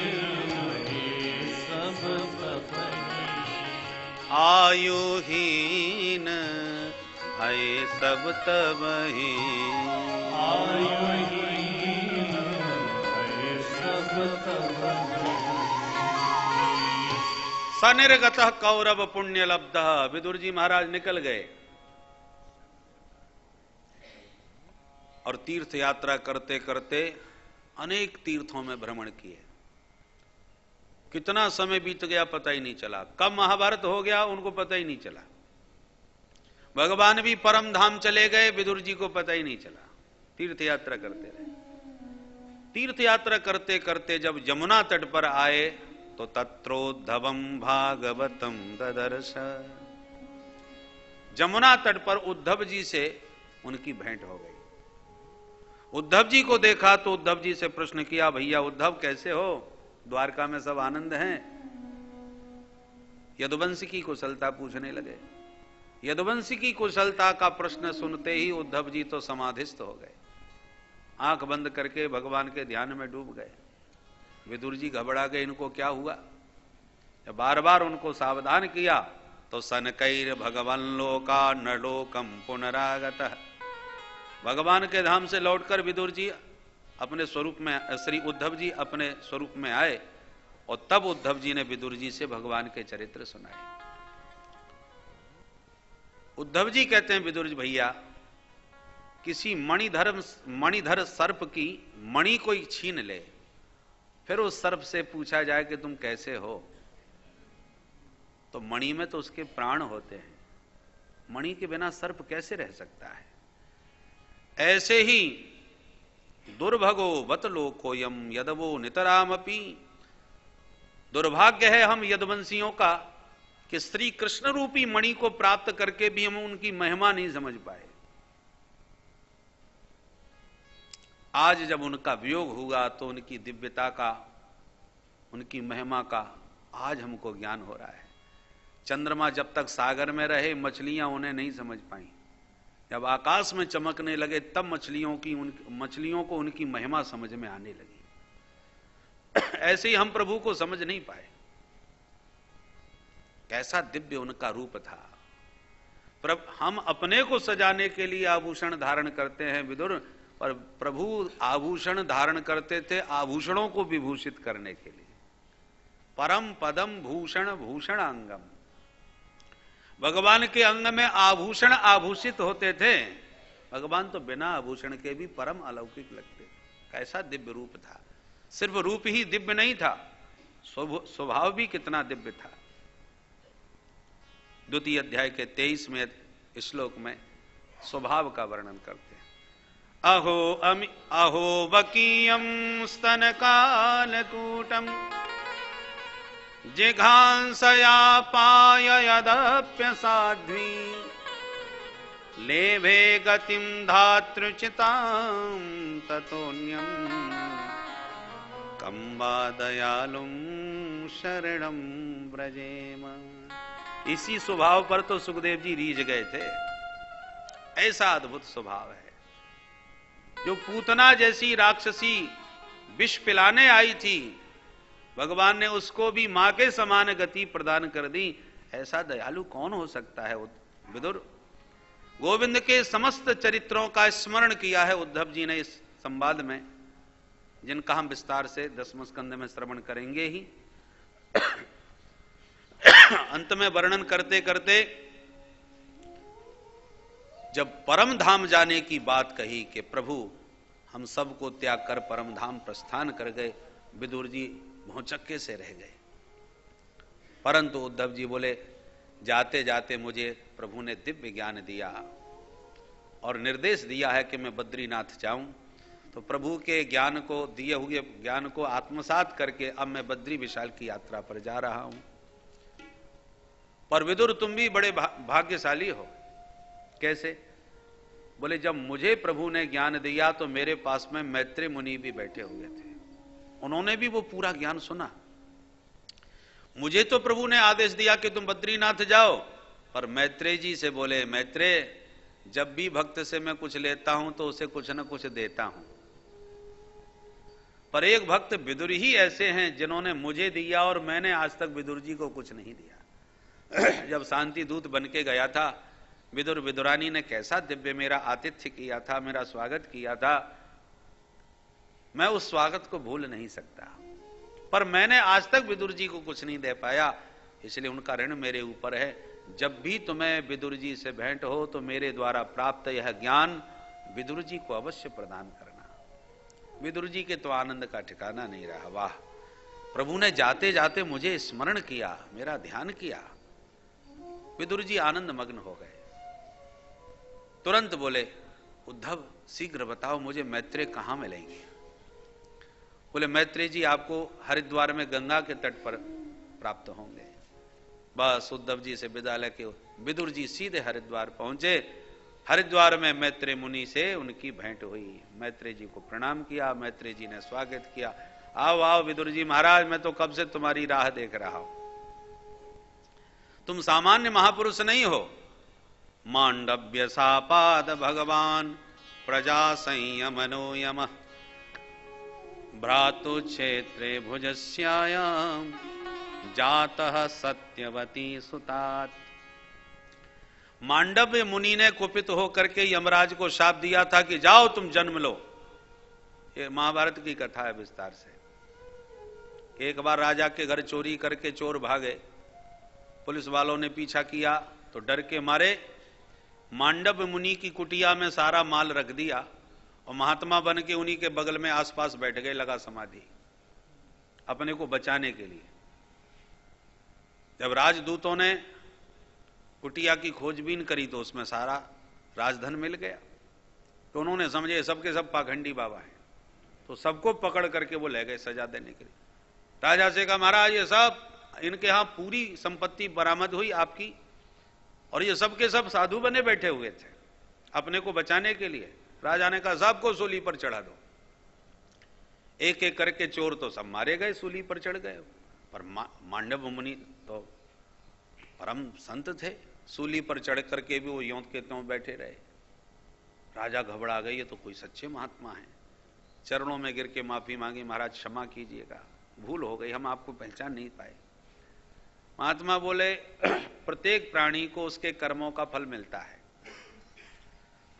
Speaker 1: भय सब तब ही। आयुहीन भय सब तब ही। सनिर्गतः कौरव पुण्य लब्धः, विदुर जी महाराज निकल गए और तीर्थ यात्रा करते करते अनेक तीर्थों में भ्रमण किए। कितना समय बीत गया पता ही नहीं चला, कब महाभारत हो गया उनको पता ही नहीं चला। भगवान भी परम धाम चले गए, विदुर जी को पता ही नहीं चला, तीर्थ यात्रा करते रहे। तीर्थ यात्रा करते करते जब यमुना तट पर आए तो तत्रोद्धवम भागवतम ददर्श, यमुना तट पर उद्धव जी से उनकी भेंट हो गई। उद्धव जी को देखा तो उद्धव जी से प्रश्न किया, भैया उद्धव कैसे हो, द्वारका में सब आनंद हैं? यदुवंशी की कुशलता पूछने लगे। यदुवंशी की कुशलता का प्रश्न सुनते ही उद्धव जी तो समाधिस्थ हो गए, आंख बंद करके भगवान के ध्यान में डूब गए। विदुर जी घबरा गए, इनको क्या हुआ? जब बार बार उनको सावधान किया तो सनकैर भगवान लोका न लोकम पुनरागतः, भगवान के धाम से लौटकर विदुर जी अपने स्वरूप में, श्री उद्धव जी अपने स्वरूप में आए और तब उद्धव जी ने विदुर जी से भगवान के चरित्र सुनाए। उद्धव जी कहते हैं विदुर जी भैया, किसी मणिधर सर्प की मणि कोई छीन ले, फिर उस सर्प से पूछा जाए कि तुम कैसे हो, तो मणि में तो उसके प्राण होते हैं, मणि के बिना सर्प कैसे रह सकता है। ऐसे ही दुर्भगो बत लोकोयम यदवो नितरामपि, दुर्भाग्य है हम यदुवंशियों का कि श्री कृष्ण रूपी मणि को प्राप्त करके भी हम उनकी महिमा नहीं समझ पाए। आज जब उनका वियोग हुआ तो उनकी दिव्यता का, उनकी महिमा का आज हमको ज्ञान हो रहा है। चंद्रमा जब तक सागर में रहे मछलियां उन्हें नहीं समझ पाई, जब आकाश में चमकने लगे तब मछलियों को उनकी महिमा समझ में आने लगी। ऐसे ही हम प्रभु को समझ नहीं पाए, कैसा दिव्य उनका रूप था। हम अपने को सजाने के लिए आभूषण धारण करते हैं विदुर, पर प्रभु आभूषण धारण करते थे आभूषणों को विभूषित करने के लिए। परम पदम भूषण भूषणांगम, भगवान के अंग में आभूषण आभूषित होते थे। भगवान तो बिना आभूषण के भी परम अलौकिक लगते थे। कैसा दिव्य रूप था। सिर्फ रूप ही दिव्य नहीं था, स्वभाव भी कितना दिव्य था। द्वितीय अध्याय के 23वें श्लोक में स्वभाव का वर्णन करते हैं। अहो बकीयम स्तन कालकूटम जिघांसया पाययदप्य साध्वी, लेभे गतिम धातृचितां ततोन्यम कंबा दयालुम शरणम व्रजेम। इसी स्वभाव पर तो सुखदेव जी रीझ गए थे। ऐसा अद्भुत स्वभाव है। जो पूतना जैसी राक्षसी विष पिलाने आई थी, भगवान ने उसको भी मां के समान गति प्रदान कर दी। ऐसा दयालु कौन हो सकता है विदुर। गोविंद के समस्त चरित्रों का स्मरण किया है उद्धव जी ने इस संवाद में, जिनका हम विस्तार से 10वें स्कंद में श्रवण करेंगे ही। अंत में वर्णन करते करते जब परम धाम जाने की बात कही कि प्रभु हम सबको त्याग कर परम धाम प्रस्थान कर गए, विदुर जी भौचक्के से रह गए। परंतु उद्धव जी बोले, जाते जाते मुझे प्रभु ने दिव्य ज्ञान दिया और निर्देश दिया है कि मैं बद्रीनाथ जाऊं। तो प्रभु के ज्ञान को, दिए हुए ज्ञान को आत्मसात करके अब मैं बद्री विशाल की यात्रा पर जा रहा हूं। पर विदुर तुम भी बड़े भाग्यशाली हो। कैसे? बोले, जब मुझे प्रभु ने ज्ञान दिया तो मेरे पास में मैत्रेय मुनि भी बैठे हुए थे, उन्होंने भी वो पूरा ज्ञान सुना। मुझे तो प्रभु ने आदेश दिया कि तुम बद्रीनाथ जाओ, पर मैत्रेय जी से बोले, मैत्रेय जब भी भक्त से मैं कुछ लेता हूं तो उसे कुछ न कुछ देता हूं, पर एक भक्त विदुर ही ऐसे हैं जिन्होंने मुझे दिया और मैंने आज तक विदुर जी को कुछ नहीं दिया। जब शांति दूत बन के गया था विदुर, विदुरानी ने कैसा दिव्य मेरा आतिथ्य किया था, मेरा स्वागत किया था, मैं उस स्वागत को भूल नहीं सकता। पर मैंने आज तक विदुर जी को कुछ नहीं दे पाया, इसलिए उनका ऋण मेरे ऊपर है। जब भी तुम्हें विदुर जी से भेंट हो तो मेरे द्वारा प्राप्त यह ज्ञान विदुर जी को अवश्य प्रदान करना। विदुर जी के तो आनंद का ठिकाना नहीं रहा। वाह, प्रभु ने जाते जाते मुझे स्मरण किया, मेरा ध्यान किया। विदुर जी आनंद मग्न हो गए। तुरंत बोले, उद्धव शीघ्र बताओ मुझे मैत्रेय कहां मिलेंगे। बोले, मैत्रेय जी आपको हरिद्वार में गंगा के तट पर प्राप्त होंगे। बस उद्धव जी से विदा लेके विदुर जी सीधे हरिद्वार पहुंचे। हरिद्वार में मैत्रेय मुनि से उनकी भेंट हुई। मैत्रेय जी को प्रणाम किया, मैत्रेय जी ने स्वागत किया। आओ आओ विदुर जी महाराज, मैं तो कब से तुम्हारी राह देख रहा हूं। तुम सामान्य महापुरुष नहीं हो। मांडव्य सापाद भगवान प्रजा संयमनो यम भ्रातु क्षेत्रे भुजस्यायाम जातः सत्यवती सुतात। मांडव्य मुनि ने कुपित होकर के यमराज को शाप दिया था कि जाओ तुम जन्म लो। ये महाभारत की कथा है विस्तार से। एक बार राजा के घर चोरी करके चोर भागे, पुलिस वालों ने पीछा किया तो डर के मारे मांडव मुनि की कुटिया में सारा माल रख दिया और महात्मा बन के उन्हीं के बगल में आसपास बैठ गए, लगा समाधि अपने को बचाने के लिए। जब राजदूतों ने कुटिया की खोजबीन करी तो उसमें सारा राजधन मिल गया, तो उन्होंने समझे सबके सब पाखंडी बाबा हैं, तो सबको पकड़ करके वो ले गए सजा देने के लिए। राजा से कहा महाराज ये सब इनके यहां पूरी संपत्ति बरामद हुई आपकी, और ये सब के सब साधु बने बैठे हुए थे अपने को बचाने के लिए। राजा ने कहा सबको सूली पर चढ़ा दो। एक एक करके चोर तो सब मारे गए, सूली पर चढ़ गए, पर मांडव मुनि तो परम संत थे, सूली पर चढ़ करके भी वो यों के त्यों बैठे रहे। राजा घबरा गए, ये तो कोई सच्चे महात्मा है। चरणों में गिर के माफी मांगी, महाराज क्षमा कीजिएगा, भूल हो गई, हम आपको पहचान नहीं पाए। महात्मा बोले प्रत्येक प्राणी को उसके कर्मों का फल मिलता है,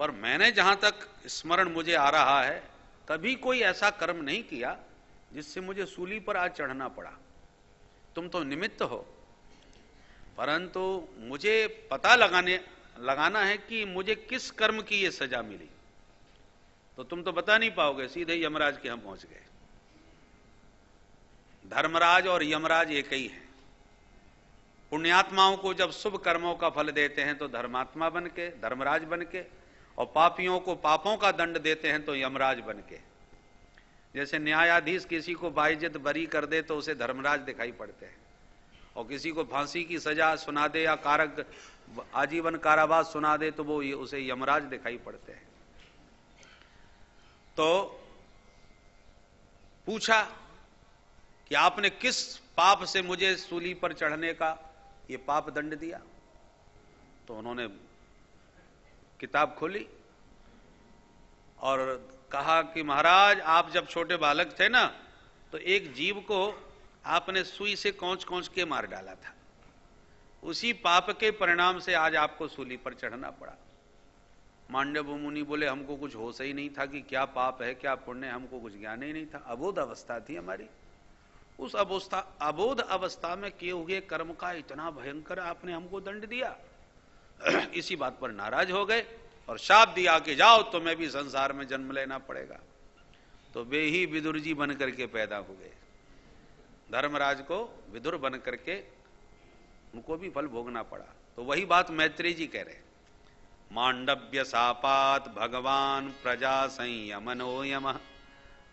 Speaker 1: पर मैंने जहां तक स्मरण मुझे आ रहा है कभी कोई ऐसा कर्म नहीं किया जिससे मुझे सूली पर आज चढ़ना पड़ा। तुम तो निमित्त हो, परंतु मुझे पता लगाना है कि मुझे किस कर्म की ये सजा मिली, तो तुम तो बता नहीं पाओगे। सीधे यमराज के हम पहुंच गए। धर्मराज और यमराज एक ही हैं। पुण्यात्माओं को जब शुभ कर्मों का फल देते हैं तो धर्मात्मा बन के, धर्मराज बन के, और पापियों को पापों का दंड देते हैं तो यमराज बन के। जैसे न्यायाधीश किसी को बाइज्जत बरी कर दे तो उसे धर्मराज दिखाई पड़ते हैं, और किसी को फांसी की सजा सुना दे या कारक आजीवन कारावास सुना दे तो वो उसे यमराज दिखाई पड़ते हैं। तो पूछा कि आपने किस पाप से मुझे सूली पर चढ़ने का ये पाप दंड दिया? तो उन्होंने किताब खोली और कहा कि महाराज आप जब छोटे बालक थे ना तो एक जीव को आपने सुई से कौंच कौंच के मार डाला था, उसी पाप के परिणाम से आज आपको सूली पर चढ़ना पड़ा। मांडव मुनि बोले हमको कुछ होश ही नहीं था कि क्या पाप है क्या पुण्य, हमको कुछ ज्ञान ही नहीं था, अबोध अवस्था थी हमारी। उस अबोध अवस्था में किए हुए कर्म का इतना भयंकर आपने हमको दंड दिया। इसी बात पर नाराज हो गए और शाप दिया कि जाओ तुम्हें भी संसार में जन्म लेना पड़ेगा। तो वे ही विदुर जी बन करके पैदा हो गए। धर्मराज को विदुर बन करके उनको भी फल भोगना पड़ा। तो वही बात मैत्रेय जी कह रहे, मांडव्य सापात भगवान प्रजा संयमनो यमः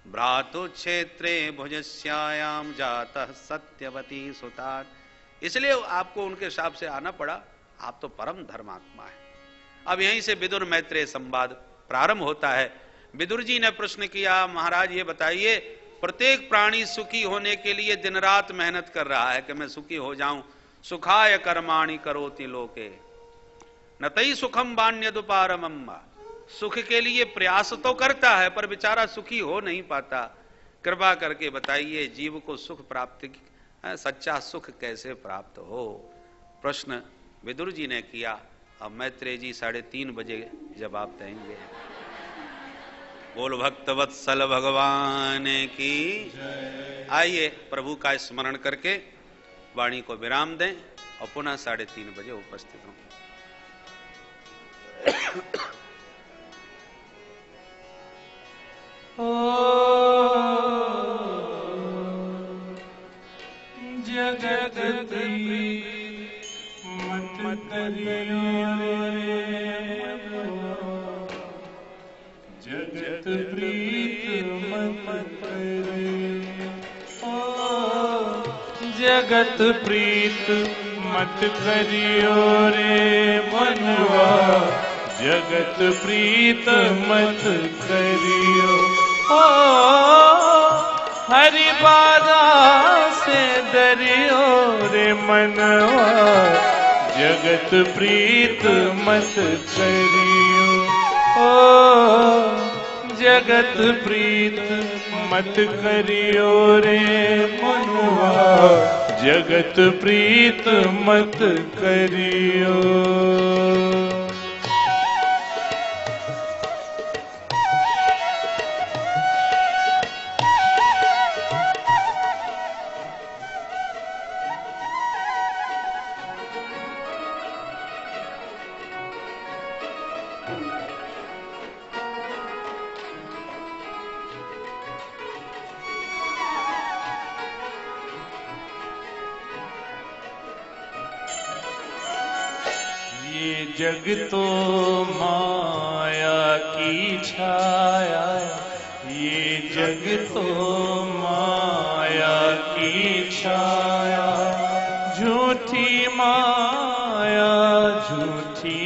Speaker 1: भ्रातु क्षेत्रे भुजस्यायाम जातः सत्यवती सुतात्। इसलिए आपको उनके शाप से आना पड़ा, आप तो परम धर्मात्मा है। अब यहीं से विदुर मैत्रेय संवाद प्रारंभ होता है। विदुर जी ने प्रश्न किया महाराज ये बताइए, प्रत्येक प्राणी सुखी होने के लिए दिन रात मेहनत कर रहा है कि मैं सुखी हो जाऊं, सुखाय कर्माणि करोति लोके नतई सुखम वाण्यदुपारमम्। सुख के लिए प्रयास तो करता है पर बेचारा सुखी हो नहीं पाता। कृपा करके बताइए जीव को सुख प्राप्ति सच्चा सुख कैसे प्राप्त हो? प्रश्न विदुर जी ने किया। अब मैत्रेय जी 3:30 बजे जवाब देंगे। बोल भक्तवत्सल भगवान की। आइए प्रभु का स्मरण करके वाणी को विराम दें और पुनः 3:30 बजे उपस्थित हों।
Speaker 2: जगत मत करियो जगत प्रीत मत करियो, जगत प्रीत मत करियो रे मनुआ, जगत प्रीत मत करियो। हरि बाधा से डरियो रे मनवा, जगत प्रीत मत करियो। जगत प्रीत मत करियो रे मनुआ, जगत प्रीत मत करियो। ये जग तो माया की छाया, ये जग तो माया की छाया, झूठी माया झूठी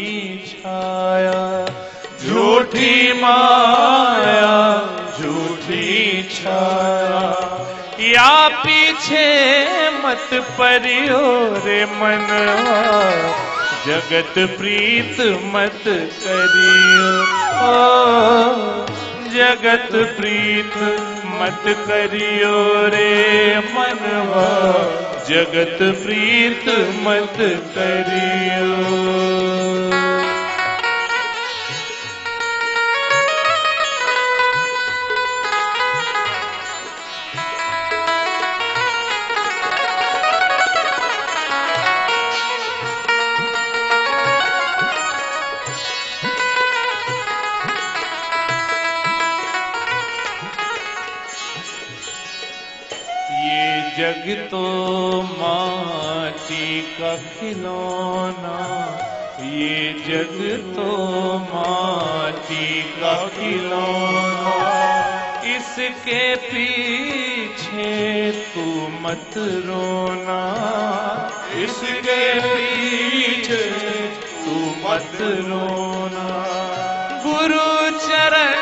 Speaker 2: छाया, झूठी माया झूठी छाया। या पीछे मत परियो रे मनवा, जगत प्रीत मत करियो, ओ जगत प्रीत मत करियो रे मनवा, जगत प्रीत मत करियो। जग तो माटी का खिलौना, ये जग तो माटी का खिलौना, इसके पीछे तू मत रोना, इसके पीछे तू मत रोना। गुरु चरण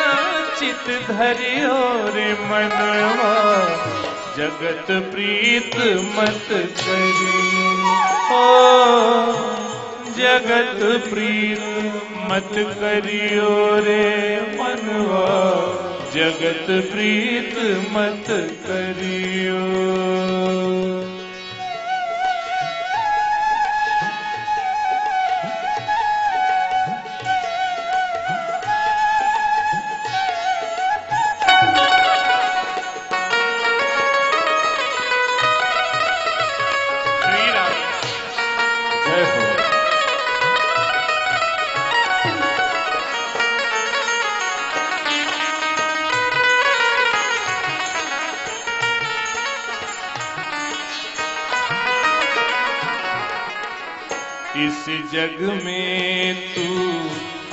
Speaker 2: चित धरियो रे मनवा, जगत प्रीत मत करियो, ओ जगत प्रीत मत करियो रे मनवा, जगत प्रीत मत करियो। इस जग में तू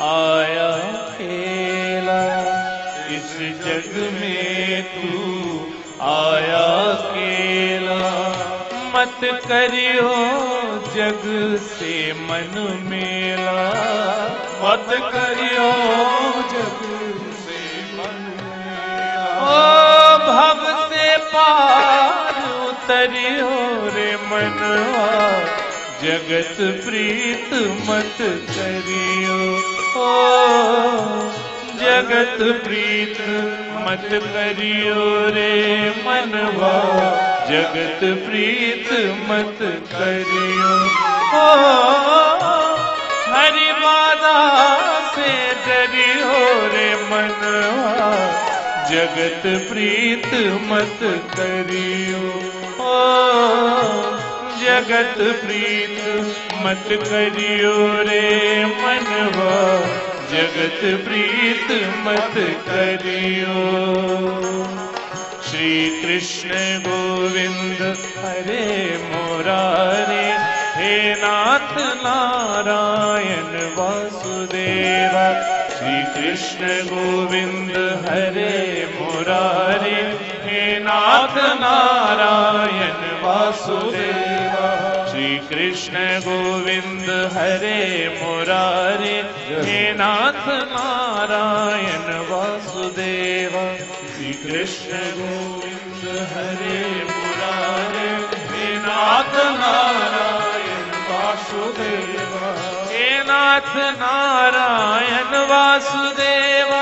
Speaker 2: आया अकेला, इस जग में तू आया अकेला, मत करियो जग से मन मेला, मत करियो जग से मन मेला। ओ भव से पार उतरियो रे मनवा, जगत प्रीत मत करियो, ओ जगत प्रीत मत करियो रे मनवा, जगत प्रीत मत करियो। ओ हरि बाधा से डरियो रे मनवा, जगत प्रीत मत करियो, ओ जगत प्रीत मत करियो रे मनवा, जगत प्रीत मत करियो। श्री कृष्ण गोविंद हरे मुरारे, हे नाथ नारायण वासुदेव। श्री कृष्ण गोविंद हरे मुरारे, हे नाथ नारायण वासुदेव। श्री कृष्ण गोविंद हरे मुरारे, हे नाथ नारायण वासुदेव। श्री कृष्ण गोविंद हरे मुरारे, हे नाथ नारायण वासुदेव। हे नाथ नारायण वासुदेव,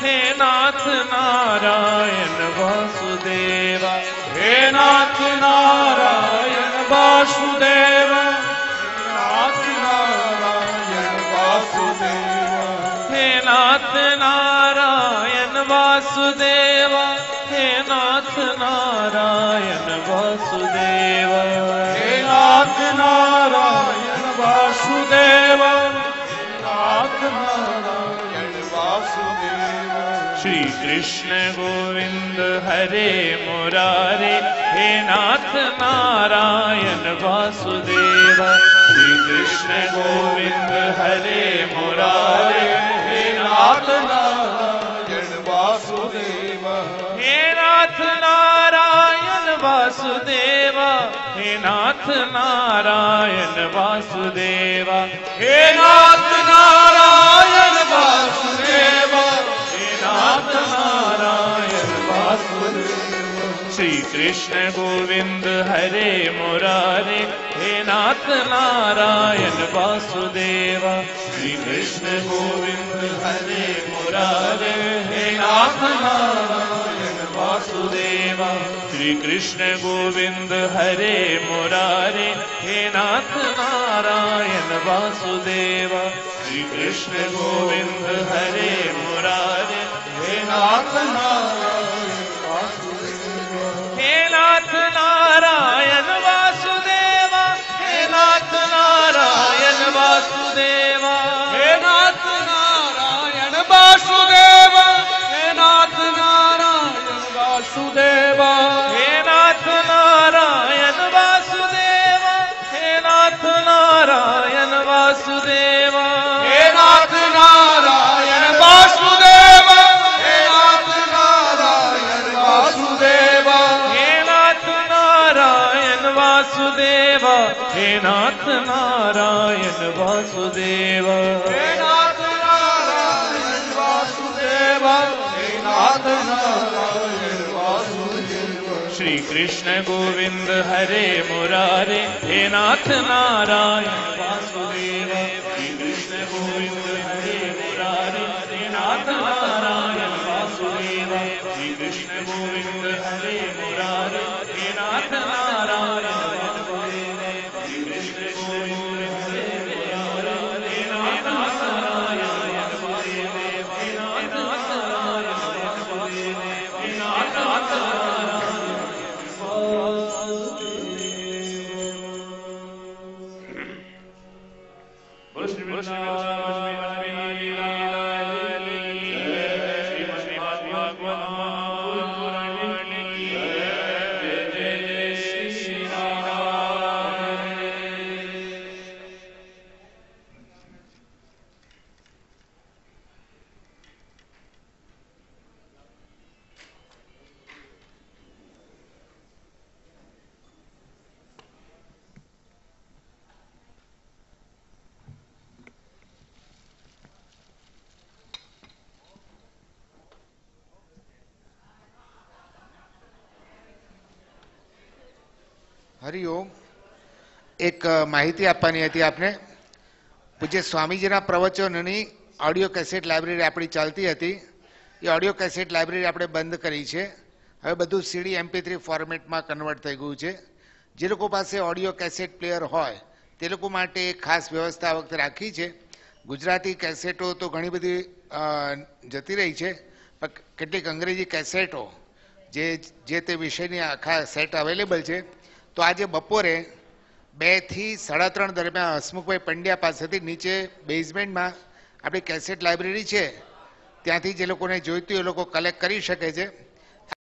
Speaker 2: हे नाथ नारायण वासुदेव। हे नाथ नारायण वासुदेव, नाथ नारायण वासुदेव। हे नाथ नारायण वासुदेव, हे नाथ नारायण वासुदेव। हे नाथ नारायण वासुदेव, नाथ नारायण
Speaker 3: वासुदेव।
Speaker 2: श्री कृष्ण गोविंद हरे मुरारे हे नाथ नारायण वासुदेव।
Speaker 3: श्री कृष्ण गोविंद हरे मुरारे हे नाथ नारायण वासुदेव।
Speaker 2: हे नाथ नारायण वासुदेव। हे नाथ नारायण वासुदेव।
Speaker 3: हे नाथ नारायण वासुदेव। हे नाथ नारायण वासुदेव।
Speaker 2: श्री कृष्ण गोविंद हरे मुरारे हे नाथ नारायण वासुदेव।
Speaker 3: श्री कृष्ण गोविंद हरे मुरारे हे नाथ नारायण वासुदेव।
Speaker 2: श्री कृष्ण गोविंद हरे मुरारे हे नाथ नारायण वासुदेव।
Speaker 3: श्री कृष्ण गोविंद हरे मुरारे हे नाथ नारायण वासुदेव।
Speaker 2: हे नाथ नारायण वासुदेव। हे नाथ नारायण वासुदेव।
Speaker 3: हे नाथ नारायण वासुदेव। हे नाथ नारायण वासुदेव।
Speaker 2: हे नाथ नारायण वासुदेव। हे नाथ नारायण वासुदेव।
Speaker 3: हे नाथ नारायण वासुदेव। हे नाथ नारायण वासुदेव।
Speaker 2: हे नाथ नारायण वासुदेव। हे नाथ नारायण वासुदेव।
Speaker 3: हे नाथ नारायण वासुदेव। हे नाथ नारायण वासुदेव।
Speaker 2: श्री कृष्ण गोविंद हरे मुरारे हे नाथ नारायण वासुदेव। श्री कृष्ण गोविंद हरे मुरारे हे नाथ नारायण वासुदेव। श्री कृष्ण गोविंद हरे मुरारे हे नाथ नारायण वासुदेव। श्री कृष्ण गोविंद हरे मुरारे हे नाथ नारायण वासुदेव। हे नाथ नारायण वासुदेव। हे नाथ नारायण
Speaker 4: હરિઓમ. એક માહિતી આપવાની હતી આપને. પૂજ્ય સ્વામીજીના પ્રવચનોની ઓડિયો કેસેટ લાઇબ્રેરી આપણી ચાલતી હતી. એ ઓડિયો કેસેટ લાઇબ્રેરી આપણે બંધ કરી છે. હવે બધું સીડી MP3 ફોર્મેટમાં કન્વર્ટ થઈ ગયું છે. જે લોકો પાસે ઓડિયો કેસેટ પ્લેયર હોય તે લોકો માટે એક ખાસ વ્યવસ્થા આ વખતે રાખી છે. ગુજરાતી કેસેટો તો ઘણી બધી જતી રહી છે, પણ કેટલીક અંગ્રેજી કેસેટો જે તે વિષયની આખા સેટ અવેલેબલ છે. તો આજે બપોરે 2 થી 3:30 દરમિયાન હસમુખભાઈ પંડ્યા પાસેથી નીચે બેઝમેન્ટમાં આપણી કેસેટ લાઇબ્રેરી છે, ત્યાંથી જે લોકોને જોઈતું એ લોકો કલેક્ટ કરી શકે છે.